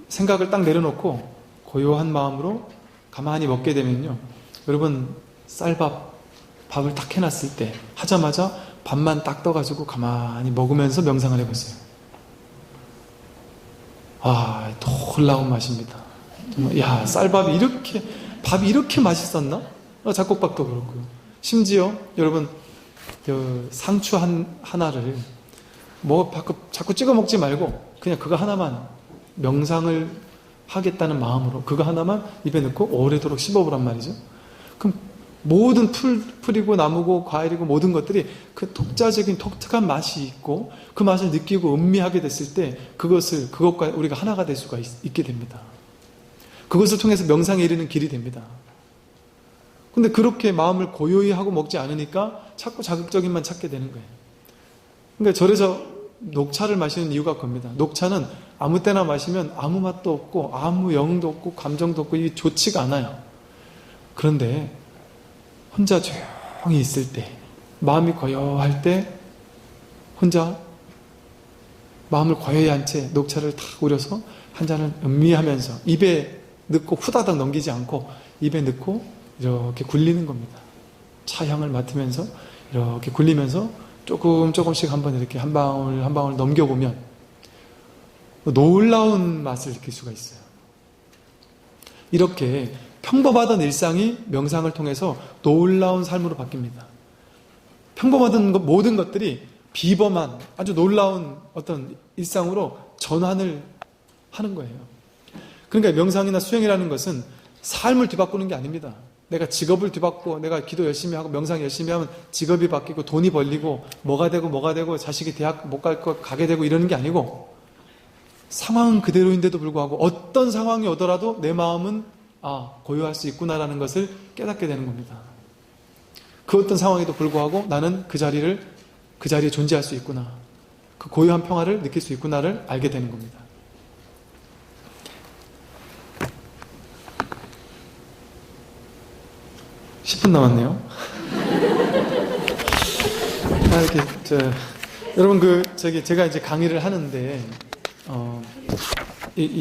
생각을 딱 내려놓고 고요한 마음으로 가만히 먹게 되면요, 여러분 밥을 딱 해놨을 때 하자마자 밥만 딱 떠가지고 가만히 먹으면서 명상을 해보세요. 아, 놀라운 맛입니다. 정말, 야, 밥이 이렇게 맛있었나? 잡곡밥도 그렇고요. 심지어 여러분 상추 하나를 자꾸 찍어 먹지 말고 그냥 그거 하나만 명상을 하겠다는 마음으로 그거 하나만 입에 넣고 오래도록 씹어보란 말이죠. 그럼 모든 풀이고 나무고 과일이고 모든 것들이 그 독자적인 독특한 맛이 있고 그 맛을 느끼고 음미하게 됐을 때 그것과 우리가 하나가 될 수가 있게 됩니다. 그것을 통해서 명상에 이르는 길이 됩니다. 근데 그렇게 마음을 고요히 하고 먹지 않으니까 자꾸 자극적인만 찾게 되는 거예요. 그러니까 절에서 녹차를 마시는 이유가 그겁니다. 녹차는 아무 때나 마시면 아무 맛도 없고 아무 영도 없고 감정도 없고 이게 좋지가 않아요. 그런데 혼자 조용히 있을 때, 마음이 고요할 때 혼자 마음을 고요히 한 채 녹차를 탁 우려서 한 잔을 음미하면서 입에 넣고 후다닥 넘기지 않고 입에 넣고 이렇게 굴리는 겁니다. 차향을 맡으면서 이렇게 굴리면서 조금씩 한번 이렇게 한 방울 한 방울 넘겨보면 놀라운 맛을 느낄 수가 있어요. 이렇게 평범하던 일상이 명상을 통해서 놀라운 삶으로 바뀝니다. 평범하던 모든 것들이 비범한 아주 놀라운 어떤 일상으로 전환을 하는 거예요. 그러니까 명상이나 수행이라는 것은 삶을 뒤바꾸는 게 아닙니다. 내가 직업을 뒤바꾸고 내가 기도 열심히 하고 명상 열심히 하면 직업이 바뀌고 돈이 벌리고 뭐가 되고 자식이 대학 못 갈 것 가게 되고 이러는 게 아니고 상황은 그대로인데도 불구하고 어떤 상황이 오더라도 내 마음은 고요할 수 있구나라는 것을 깨닫게 되는 겁니다. 그 어떤 상황에도 불구하고 나는 그 자리에 존재할 수 있구나, 그 고요한 평화를 느낄 수 있구나를 알게 되는 겁니다. (10분) 남았네요. 여러분 제가 이제 강의를 하는데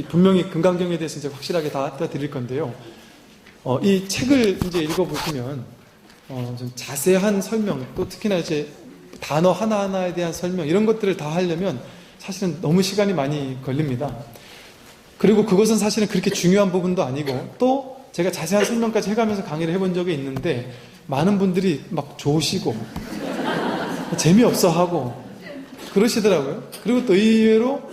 분명히 금강경에 대해서 이제 확실하게 다 드릴 건데요. 이 책을 이제 읽어보시면 좀 자세한 설명, 또 특히나 이제 단어 하나하나에 대한 설명 이런 것들을 다 하려면 사실은 너무 시간이 많이 걸립니다. 그리고 그것은 사실은 그렇게 중요한 부분도 아니고 또 제가 자세한 설명까지 해가면서 강의를 해본 적이 있는데 많은 분들이 막 조시고 재미없어하고 그러시더라고요. 그리고 또 의외로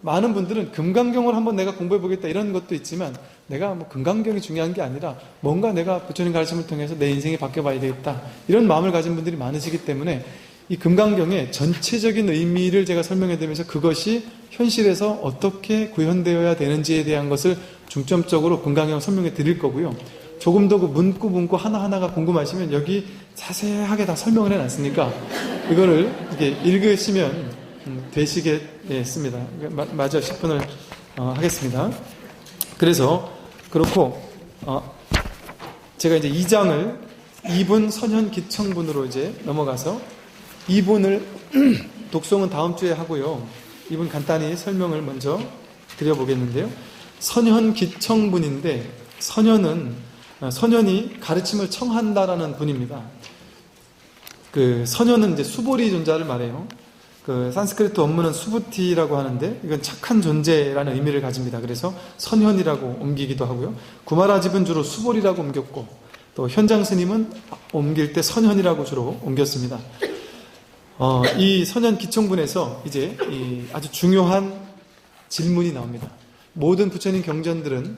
많은 분들은 금강경을 한번 내가 공부해보겠다 이런 것도 있지만 내가 금강경이 중요한 게 아니라 뭔가 내가 부처님 가르침을 통해서 내 인생이 바뀌어봐야 되겠다 이런 마음을 가진 분들이 많으시기 때문에 이 금강경의 전체적인 의미를 제가 설명해드리면서 그것이 현실에서 어떻게 구현되어야 되는지에 대한 것을 중점적으로 금강경을 설명해 드릴 거고요. 조금 더 그 문구 하나하나가 궁금하시면 여기 자세하게 다 설명을 해놨으니까 이거를 이렇게 읽으시면 되시겠습니다. 마저 10분을 하겠습니다. 그래서 그렇고 제가 이제 2장을 2분 선현기청분으로 이제 넘어가서 2분을 독송은 다음 주에 하고요. 2분 간단히 설명을 먼저 드려보겠는데요. 선현기청분인데 선현이 가르침을 청한다라는 분입니다. 그 선현은 이제 수보리 존자를 말해요. 그 산스크리트 원문은 수부티라고 하는데 이건 착한 존재라는 의미를 가집니다. 그래서 선현이라고 옮기기도 하고요. 구마라집은 주로 수보리라고 옮겼고 또 현장 스님은 옮길 때 선현이라고 주로 옮겼습니다. 이 선현 기청분에서 이제 이 아주 중요한 질문이 나옵니다. 모든 부처님 경전들은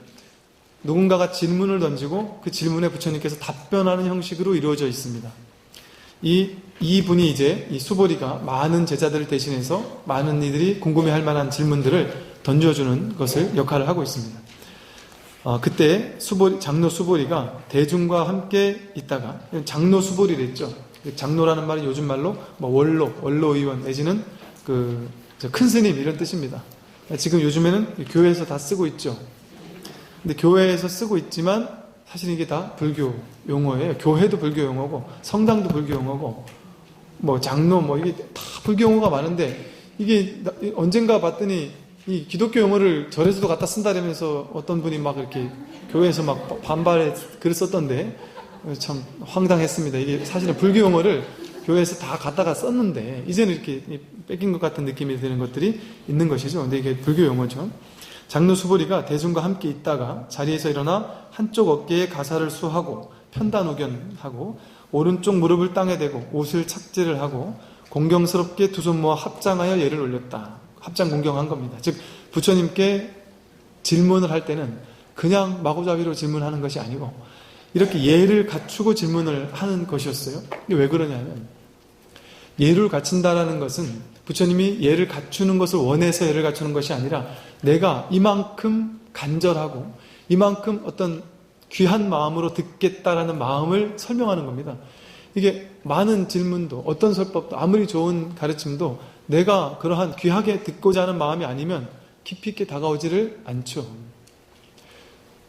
누군가가 질문을 던지고 그 질문에 부처님께서 답변하는 형식으로 이루어져 있습니다. 이 분이 이제 이 수보리가 많은 제자들을 대신해서 많은 이들이 궁금해할 만한 질문들을 던져주는 것을 역할을 하고 있습니다. 그때 장로 수보리가 대중과 함께 있다가 장로 수보리를 했죠. 장로라는 말이 요즘 말로 뭐 원로 의원 내지는 큰 스님 이런 뜻입니다. 지금 요즘에는 교회에서 다 쓰고 있죠. 근데 교회에서 쓰고 있지만 사실 이게 다 불교 용어예요. 교회도 불교 용어고 성당도 불교 용어고 뭐 장로 뭐 이게 다 불교 용어가 많은데 이게 언젠가 봤더니 이 기독교 용어를 절에서도 갖다 쓴다면서 어떤 분이 막 이렇게 교회에서 막 반발에 글을 썼던데 참 황당했습니다. 이게 사실은 불교 용어를 교회에서 다 갖다가 썼는데 이제는 이렇게 뺏긴 것 같은 느낌이 드는 것들이 있는 것이죠. 근데 이게 불교 용어죠. 장로 수보리가 대중과 함께 있다가 자리에서 일어나 한쪽 어깨에 가사를 수하고 편단우견하고 오른쪽 무릎을 땅에 대고 옷을 착지를 하고 공경스럽게 두 손 모아 합장하여 예를 올렸다. 합장 공경한 겁니다. 즉 부처님께 질문을 할 때는 그냥 마구잡이로 질문하는 것이 아니고 이렇게 예를 갖추고 질문을 하는 것이었어요. 이게 왜 그러냐면 예를 갖춘다라는 것은 부처님이 예를 갖추는 것을 원해서 예를 갖추는 것이 아니라 내가 이만큼 간절하고 이만큼 어떤 귀한 마음으로 듣겠다라는 마음을 설명하는 겁니다. 이게 많은 질문도 어떤 설법도 아무리 좋은 가르침도 내가 그러한 귀하게 듣고자 하는 마음이 아니면 깊이 있게 다가오지를 않죠.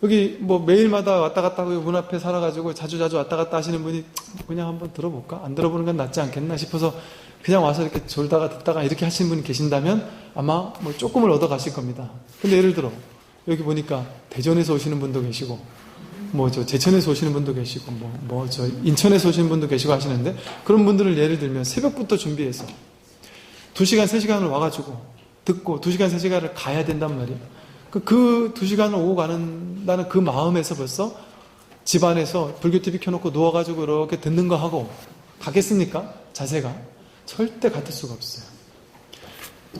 여기 뭐 매일마다 왔다 갔다 하고 문 앞에 살아가지고 자주 왔다 갔다 하시는 분이 그냥 한번 들어볼까? 안 들어보는 건 낫지 않겠나 싶어서 그냥 와서 이렇게 졸다가 듣다가 이렇게 하시는 분이 계신다면 아마 뭐 조금을 얻어 가실 겁니다. 근데 예를 들어 여기 보니까 대전에서 오시는 분도 계시고 뭐 저 제천에서 오시는 분도 계시고 뭐 저 인천에서 오시는 분도 계시고 하시는데 그런 분들을 예를 들면 새벽부터 준비해서 2시간, 3시간을 와가지고 듣고 2시간, 3시간을 가야 된단 말이에요. 그 2시간을 오고 가는다는 그 마음에서 벌써 집안에서 불교 TV 켜놓고 누워가지고 이렇게 듣는 거 하고 가겠습니까? 자세가 절대 같을 수가 없어요.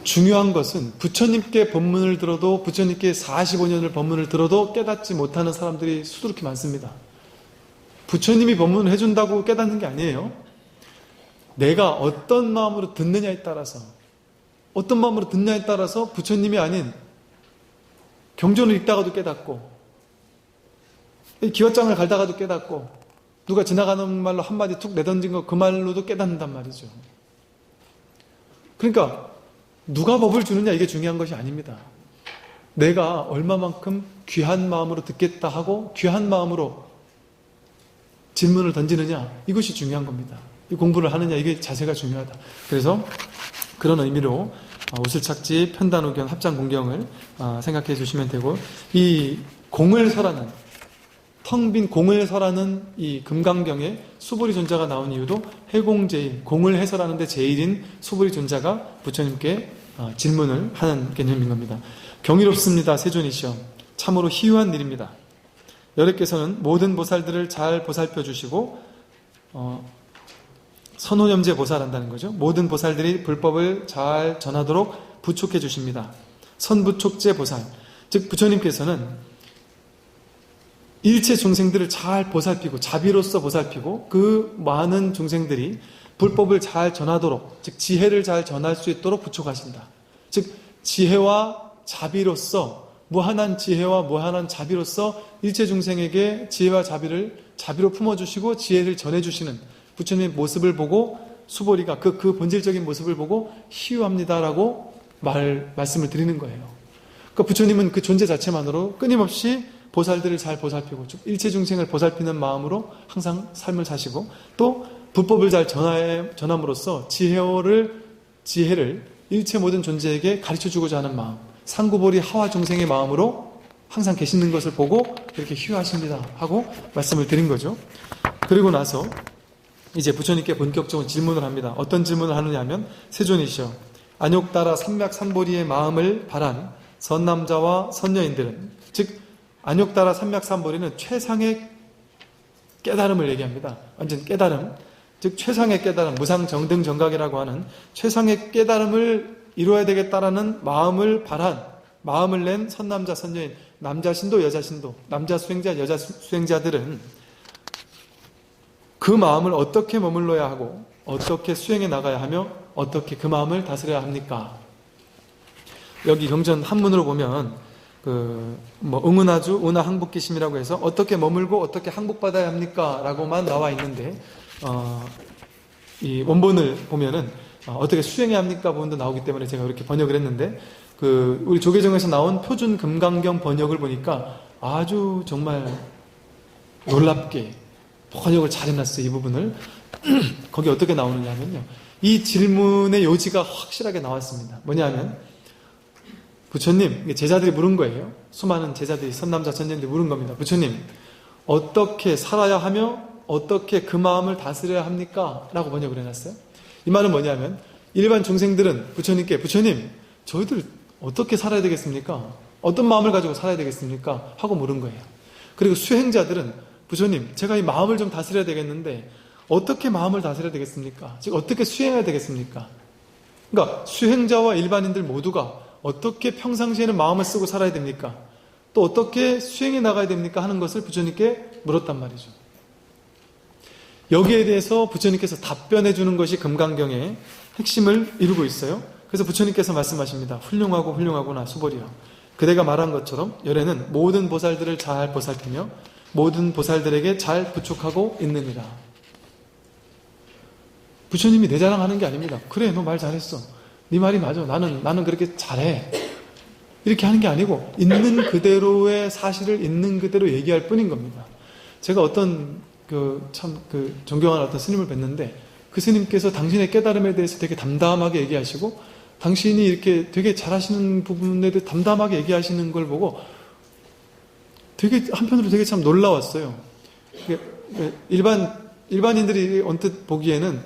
중요한 것은 부처님께 법문을 들어도 부처님께 45년을 법문을 들어도 깨닫지 못하는 사람들이 수두룩히 많습니다. 부처님이 법문을 해준다고 깨닫는 게 아니에요. 내가 어떤 마음으로 듣느냐에 따라서 부처님이 아닌 경전을 읽다가도 깨닫고 기왓장을 갈다가도 깨닫고 누가 지나가는 말로 한마디 툭 내던진 거 그 말로도 깨닫는단 말이죠. 그러니까 누가 법을 주느냐 이게 중요한 것이 아닙니다. 내가 얼마만큼 귀한 마음으로 듣겠다 하고 귀한 마음으로 질문을 던지느냐 이것이 중요한 겁니다. 이 공부를 하느냐 이게 자세가 중요하다. 그래서 그런 의미로 옷을 착지, 편단우견, 합장공경을 생각해 주시면 되고 이 공을 설하는 텅 빈 공을 설하는 이 금강경에 수보리 존자가 나온 이유도 해공제일, 공을 해설하는데 제일인 수보리 존자가 부처님께 질문을 하는 개념인 겁니다. 경이롭습니다. 세존이시여. 참으로 희유한 일입니다. 여러께서는 모든 보살들을 잘 보살펴 주시고 선호염제 보살한다는 거죠. 모든 보살들이 불법을 잘 전하도록 부촉해 주십니다. 선부촉제 보살. 즉 부처님께서는 일체 중생들을 잘 보살피고 자비로서 보살피고 그 많은 중생들이 불법을 잘 전하도록 즉 지혜를 잘 전할 수 있도록 부촉하신다. 즉 지혜와 자비로서 무한한 지혜와 무한한 자비로서 일체 중생에게 지혜와 자비로 품어주시고 지혜를 전해주시는 부처님의 모습을 보고 수보리가 그 본질적인 모습을 보고 희유합니다라고 말씀을 드리는 거예요. 그러니까 부처님은 그 존재 자체만으로 끊임없이 보살들을 잘 보살피고 일체 중생을 보살피는 마음으로 항상 삶을 사시고 또 불법을 잘 전함으로써 지혜를 일체 모든 존재에게 가르쳐주고자 하는 마음, 상구보리 하와 중생의 마음으로 항상 계시는 것을 보고 이렇게 휴하십니다 하고 말씀을 드린 거죠. 그리고 나서 이제 부처님께 본격적으로 질문을 합니다. 어떤 질문을 하느냐 하면 세존이시여 안욕따라 삼맥삼보리의 마음을 바란 선남자와 선녀인들은, 즉 안욕따라 삼맥삼보리는 최상의 깨달음을 얘기합니다. 완전 깨달음, 즉 최상의 깨달음, 무상정등정각이라고 하는 최상의 깨달음을 이루어야 되겠다라는 마음을 바란, 마음을 낸 선남자 선녀인, 남자신도 여자신도, 남자 수행자 여자 수행자들은 그 마음을 어떻게 머물러야 하고 어떻게 수행해 나가야 하며 어떻게 그 마음을 다스려야 합니까? 여기 경전 한문으로 보면 응은아주 은하항복기심이라고 해서 어떻게 머물고 어떻게 항복받아야 합니까? 라고만 나와 있는데 이 원본을 보면은 어떻게 수행해야 합니까? 부분도 나오기 때문에 제가 이렇게 번역을 했는데 우리 조계정에서 나온 표준 금강경 번역을 보니까 아주 정말 놀랍게 번역을 잘 해놨어요. 이 부분을. 거기 어떻게 나오느냐 하면요, 이 질문의 요지가 확실하게 나왔습니다. 뭐냐 하면 부처님, 제자들이 물은 거예요. 수많은 제자들이, 선남자 선녀들이 물은 겁니다. 부처님, 어떻게 살아야 하며 어떻게 그 마음을 다스려야 합니까? 라고 번역을 해놨어요. 이 말은 뭐냐면 일반 중생들은 부처님께 부처님, 저희들 어떻게 살아야 되겠습니까? 어떤 마음을 가지고 살아야 되겠습니까? 하고 물은 거예요. 그리고 수행자들은 부처님, 제가 이 마음을 좀 다스려야 되겠는데 어떻게 마음을 다스려야 되겠습니까? 즉 어떻게 수행해야 되겠습니까? 그러니까 수행자와 일반인들 모두가 어떻게 평상시에는 마음을 쓰고 살아야 됩니까? 또 어떻게 수행해 나가야 됩니까? 하는 것을 부처님께 물었단 말이죠. 여기에 대해서 부처님께서 답변해 주는 것이 금강경의 핵심을 이루고 있어요. 그래서 부처님께서 말씀하십니다. 훌륭하고 훌륭하구나 수보리여. 그대가 말한 것처럼 열애는 모든 보살들을 잘 보살피며 모든 보살들에게 잘 부축하고 있느니라. 부처님이 내 자랑하는 게 아닙니다. 그래, 너 말 잘했어. 네 말이 맞아. 나는 그렇게 잘해. 이렇게 하는 게 아니고 있는 그대로의 사실을 있는 그대로 얘기할 뿐인 겁니다. 제가 어떤 존경하는 어떤 스님을 뵀는데 그 스님께서 당신의 깨달음에 대해서 되게 담담하게 얘기하시고 당신이 이렇게 되게 잘하시는 부분에 대해 담담하게 얘기하시는 걸 보고 되게 한편으로 되게 참 놀라웠어요. 일반인들이 언뜻 보기에는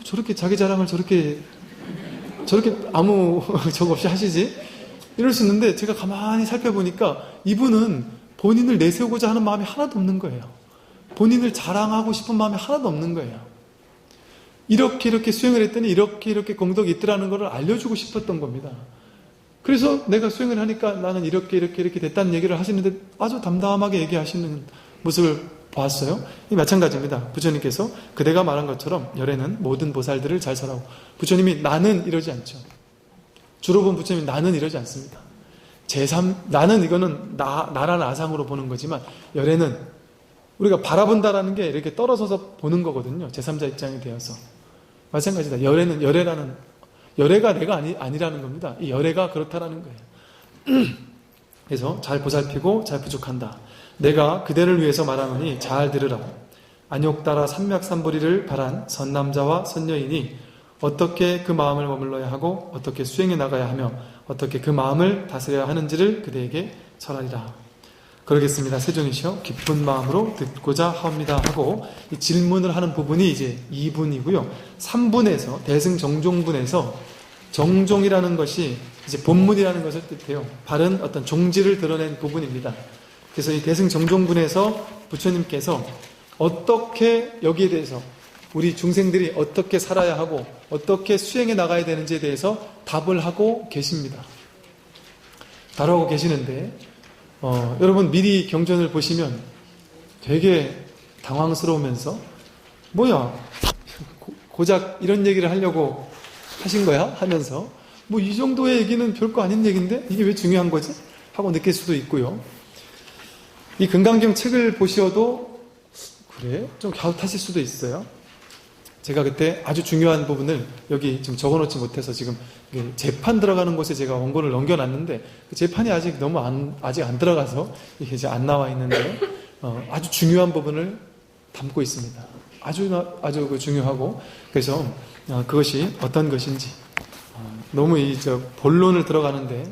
저렇게 자기 자랑을 저렇게 아무 적 없이 하시지? 이럴 수 있는데 제가 가만히 살펴보니까 이분은 본인을 내세우고자 하는 마음이 하나도 없는 거예요. 본인을 자랑하고 싶은 마음이 하나도 없는 거예요. 이렇게 수행을 했더니 이렇게 공덕이 있더라는 것을 알려주고 싶었던 겁니다. 그래서 내가 수행을 하니까 나는 이렇게 됐다는 얘기를 하시는데 아주 담담하게 얘기하시는 모습을 보았어요. 이 마찬가지입니다. 부처님께서 그대가 말한 것처럼 열애는 모든 보살들을 잘 살아오. 부처님이 나는 이러지 않죠. 주로 본 부처님이 나는 이러지 않습니다. 나는 이거는 나라는 아상으로 보는 거지만 열애는 우리가 바라본다라는 게 이렇게 떨어져서 보는 거거든요. 제3자 입장이 되어서. 마찬가지다. 열애가 내가 아니라는 겁니다. 이 열애가 그렇다라는 거예요. 그래서 잘 보살피고 잘 부족한다. 내가 그대를 위해서 말하노니 잘 들으라고. 안욕따라 삼맥삼보리를 바란 선남자와 선녀이니 어떻게 그 마음을 머물러야 하고 어떻게 수행해 나가야 하며 어떻게 그 마음을 다스려야 하는지를 그대에게 설하리라. 그러겠습니다. 세존이시여 깊은 마음으로 듣고자 하옵니다 하고 이 질문을 하는 부분이 이제 2분이고요. 3분에서 대승정종분에서 정종이라는 것이 이제 본문이라는 것을 뜻해요. 바른 어떤 종지를 드러낸 부분입니다. 그래서 이 대승정종분에서 부처님께서 어떻게 여기에 대해서 우리 중생들이 어떻게 살아야 하고 어떻게 수행해 나가야 되는지에 대해서 답을 하고 계십니다. 다루고 계시는데 여러분 미리 경전을 보시면 되게 당황스러우면서 뭐야 고작 이런 얘기를 하려고 하신 거야? 하면서 뭐 이 정도의 얘기는 별거 아닌 얘기인데 이게 왜 중요한 거지? 하고 느낄 수도 있고요. 이 금강경 책을 보셔도 그래? 좀 갸웃하실 수도 있어요. 제가 그때 아주 중요한 부분을 여기 지금 적어놓지 못해서 지금 재판 들어가는 곳에 제가 원고를 넘겨놨는데 그 재판이 아직 아직 안 들어가서 이게 이제 안 나와 있는데 아주 중요한 부분을 담고 있습니다. 아주 중요하고 그래서 그것이 어떤 것인지 너무 본론을 들어가는데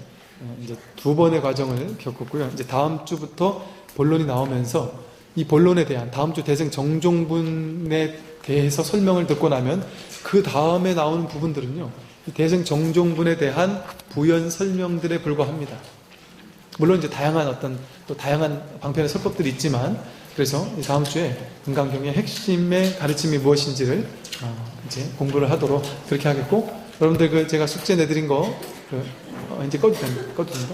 이제 두 번의 과정을 겪었고요. 이제 다음 주부터 본론이 나오면서 이 본론에 대한 다음 주 대승 정종분에 대해서 설명을 듣고 나면 그 다음에 나오는 부분들은요. 이 대승 정종분에 대한 부연 설명들에 불과합니다. 물론 이제 또 다양한 방편의 설법들이 있지만 그래서 다음 주에 금강경의 핵심의 가르침이 무엇인지를 이제 공부를 하도록 그렇게 하겠고 여러분들 제가 숙제 내드린 거 이제 꺼도 됩니다.